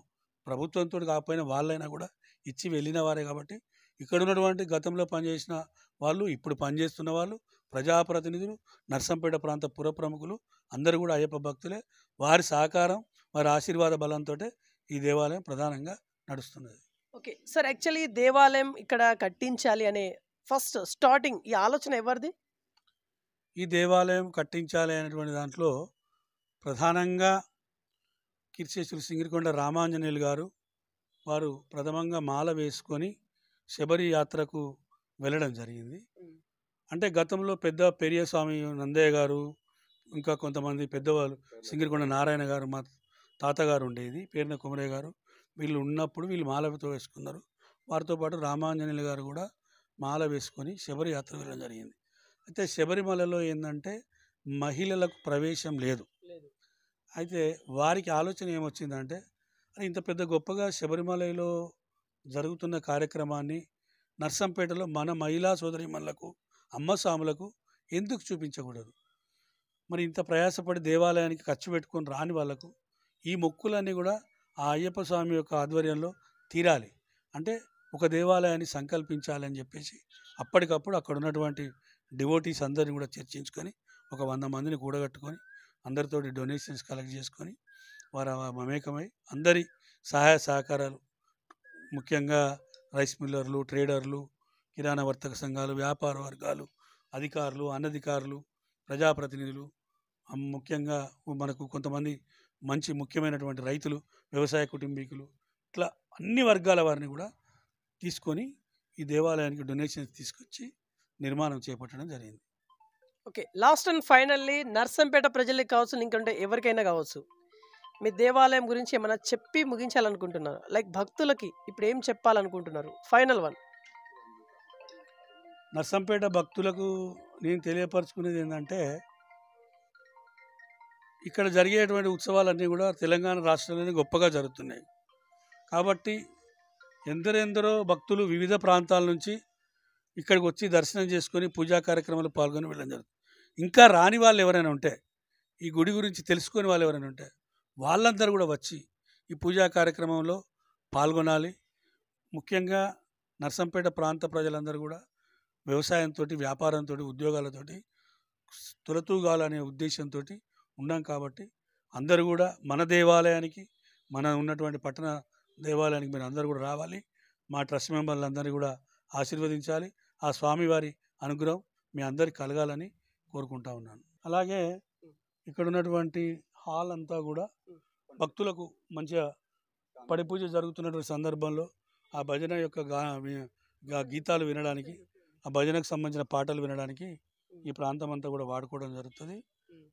Speaker 2: ప్రభుత్వంతో కాకపోయినా వాళ్ళైనా కూడా ఇచ్చి వెళ్ళిన వారే. కాబట్టి ఇక్కడ ఉన్నటువంటి గతంలో పనిచేసిన వాళ్ళు, ఇప్పుడు పనిచేస్తున్న వాళ్ళు, ప్రజాప్రతినిధులు, నర్సంపేట ప్రాంత పుర ప్రముఖులు అందరూ కూడా అయ్యప్ప భక్తులే. వారి సహకారం, వారి ఆశీర్వాద బలంతో ఈ దేవాలయం ప్రధానంగా నడుస్తున్నది.
Speaker 1: ఓకే సార్, యాక్చువల్లీ దేవాలయం ఇక్కడ కట్టించాలి అనే ఫస్ట్ స్టార్టింగ్ ఈ ఆలోచన ఎవరిది?
Speaker 2: ఈ దేవాలయం కట్టించాలి అనేటువంటి దాంట్లో ప్రధానంగా కీర్తిశేషులు సింగిరికొండ రామాంజనేయులు గారు వారు ప్రథమంగా మాల వేసుకొని శబరి యాత్రకు వెళ్ళడం జరిగింది. అంటే గతంలో పెద్ద పెరియస్వామి నందయ్య గారు, ఇంకా కొంతమంది పెద్దవాళ్ళు, సింగిరికొండ నారాయణ గారు, మా తాతగారు ఉండేది, పేరున కుమరయ్య గారు, వీళ్ళు ఉన్నప్పుడు వీళ్ళు మాలతో వేసుకున్నారు. వారితో పాటు రామాంజనేయులు గారు కూడా మాల వేసుకొని శబరి యాత్ర వెళ్ళడం జరిగింది. అయితే శబరిమలలో ఏంటంటే మహిళలకు ప్రవేశం లేదు. అయితే వారికి ఆలోచన ఏమొచ్చిందంటే, ఇంత పెద్ద గొప్పగా శబరిమలలో జరుగుతున్న కార్యక్రమాన్ని నర్సంపేటలో మన మహిళా సోదరీమణులకు, అమ్మస్వాములకు ఎందుకు చూపించకూడదు? మరి ఇంత ప్రయాసపడి దేవాలయానికి ఖర్చు పెట్టుకొని రాని వాళ్ళకు ఈ మొక్కులన్నీ కూడా ఆ అయ్యప్ప స్వామి యొక్క ఆధ్వర్యంలో తీరాలి. అంటే ఒక దేవాలయాన్ని సంకల్పించాలని చెప్పేసి అప్పటికప్పుడు అక్కడ ఉన్నటువంటి డివోటీస్ అందరిని కూడా చర్చించుకొని ఒక 100 మందిని కూడగట్టుకొని అందరితోటి డొనేషన్స్ కలెక్ట్ చేసుకొని వారు మమేకమై అందరి సహాయ సహకారాలు, ముఖ్యంగా రైస్ మిల్లర్లు, ట్రేడర్లు, కిరాణా వర్తక సంఘాలు, వ్యాపార వర్గాలు, అధికారులు, అనధికారులు, ప్రజాప్రతినిధులు, ముఖ్యంగా మనకు కొంతమంది మంచి ముఖ్యమైనటువంటి రైతులు, వ్యవసాయ కుటుంబీకులు, ఇట్లా అన్ని వర్గాల వారిని కూడా తీసుకొని ఈ దేవాలయానికి డొనేషన్స్ తీసుకొచ్చి నిర్మాణం చేపట్టడం జరిగింది.
Speaker 1: Okay, last and finally Narsampet ప్రజలకు కావచ్చు, ఇంకంటే ఎవరికైనా కావచ్చు, మీ దేవాలయం గురించి ఏమైనా చెప్పి ముగించాలనుకుంటున్నారు? లైక్ భక్తులకి ఇప్పుడు ఏం చెప్పాలనుకుంటున్నారు? Final one.
Speaker 2: నర్సంపేట భక్తులకు నేను తెలియపరచుకునేది ఏంటంటే, ఇక్కడ జరిగేటువంటి ఉత్సవాలన్నీ కూడా తెలంగాణ రాష్ట్రంలోనే గొప్పగా జరుగుతున్నాయి. కాబట్టి ఎందరెందరో భక్తులు వివిధ ప్రాంతాల నుంచి ఇక్కడికి వచ్చి దర్శనం చేసుకొని పూజా కార్యక్రమాలు పాల్గొని వెళ్ళడం జరుగుతుంది. ఇంకా రాని వాళ్ళు ఎవరైనా ఉంటే, ఈ గుడి గురించి తెలుసుకొని వాళ్ళు ఎవరైనా ఉంటే వాళ్ళందరూ కూడా వచ్చి ఈ పూజా కార్యక్రమంలో పాల్గొనాలి. ముఖ్యంగా నర్సంపేట ప్రాంత ప్రజలందరూ కూడా వ్యవసాయంతో, వ్యాపారంతో, ఉద్యోగాలతోటి తులతూగాలనే ఉద్దేశంతో ఉన్నాం. కాబట్టి అందరూ కూడా మన దేవాలయానికి, మన ఉన్నటువంటి పట్టణ దేవాలయానికి మీరు అందరూ కూడా రావాలి. మా ట్రస్ట్ మెంబర్లందరినీ కూడా ఆశీర్వదించాలి. ఆ స్వామివారి అనుగ్రహం మీ అందరికి కలగాలని కోరుకుంటా ఉన్నాను. అలాగే ఇక్కడ ఉన్నటువంటి హాల్ అంతా కూడా భక్తులకు మంచిగా పడి పూజ జరుగుతున్నటువంటి సందర్భంలో ఆ భజన యొక్క గీతాలు వినడానికి, ఆ భజనకు సంబంధించిన పాటలు వినడానికి ఈ ప్రాంతం అంతా కూడా వాడుకోవడం జరుగుతుంది.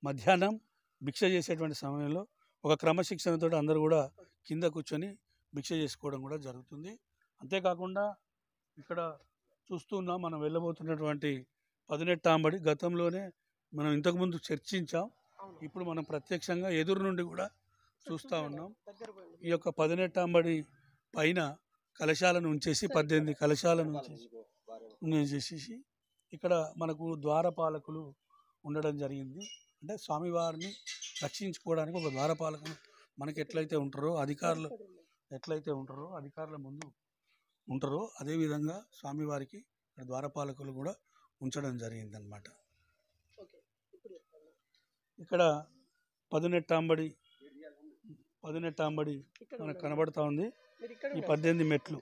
Speaker 2: మధ్యాహ్నం భిక్ష చేసేటువంటి సమయంలో ఒక క్రమశిక్షణతో అందరూ కూడా కింద కూర్చొని భిక్ష చేసుకోవడం కూడా జరుగుతుంది. అంతేకాకుండా ఇక్కడ చూస్తున్నాం, మనం వెళ్ళబోతున్నటువంటి 18 అంబడి గతంలోనే మనం ఇంతకుముందు చర్చించాం. ఇప్పుడు మనం ప్రత్యక్షంగా ఎదురు నుండి కూడా చూస్తూ ఉన్నాం. ఈ యొక్క 18 అంబడి పైన కలశాలను ఉంచేసి 18 కలశాలను ఉంచేసి ఇక్కడ మనకు ద్వారపాలకులు ఉండడం జరిగింది. అంటే స్వామివారిని రక్షించుకోవడానికి ఒక ద్వారపాలకులు మనకి ఎట్లయితే ఉంటారో, అధికారులు ఎట్లయితే ఉంటారో, అధికారుల ముందు ఉంటారో, అదేవిధంగా స్వామివారికి ద్వారపాలకులు కూడా ఉంచడం జరిగిందనమాట. ఇక్కడ 18 అంబడి మనకు కనబడుతూ ఉంది. ఈ 18 మెట్లు,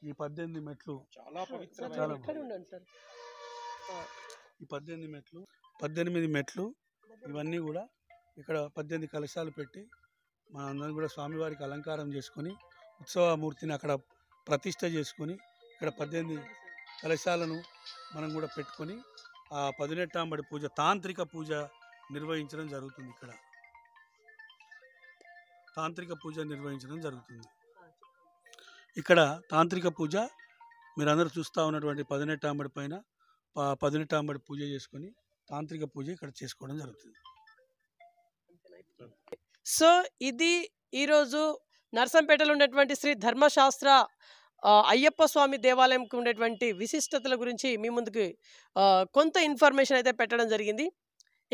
Speaker 2: ఈ 18 మెట్లు చాలా ఈ 18 మెట్లు ఇవన్నీ కూడా ఇక్కడ 18 కలశాలు పెట్టి మనందరం కూడా స్వామివారికి అలంకారం చేసుకొని ఉత్సవమూర్తిని అక్కడ ప్రతిష్ట చేసుకొని ఇక్కడ 18 కలశాలను మనం కూడా పెట్టుకొని ఆ 18 అంబడి పూజ, తాంత్రిక పూజ నిర్వహించడం జరుగుతుంది. ఇక్కడ తాంత్రిక పూజ నిర్వహించడం జరుగుతుంది. ఇక్కడ తాంత్రిక పూజ మీరందరూ చూస్తూ ఉన్నటువంటి 18 అంబడి పైన 18 అంబడి పూజ చేసుకొని తాంత్రిక పూజ ఇక్కడ చేసుకోవడం జరుగుతుంది.
Speaker 1: సో ఇది ఈరోజు నర్సంపేటలో ఉన్నటువంటి శ్రీ ధర్మశాస్త్ర అయ్యప్ప స్వామి దేవాలయంకి ఉండేటువంటి విశిష్టతల గురించి మీ ముందుకు కొంత ఇన్ఫర్మేషన్ అయితే పెట్టడం జరిగింది.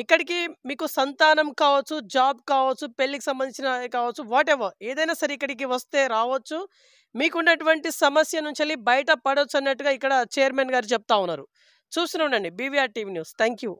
Speaker 1: ఇక్కడికి మీకు సంతానం కావచ్చు, జాబ్ కావచ్చు, పెళ్ళికి సంబంధించిన కావచ్చు, వాట్ ఎవర్ ఏదైనా సరే ఇక్కడికి వస్తే రావచ్చు, మీకున్నటువంటి సమస్య నుంచి బయట పడవచ్చు అన్నట్టుగా ఇక్కడ చైర్మన్ గారు చెప్తా ఉన్నారు. చూస్తూనే ఉండండి BVR TV news. Thank you.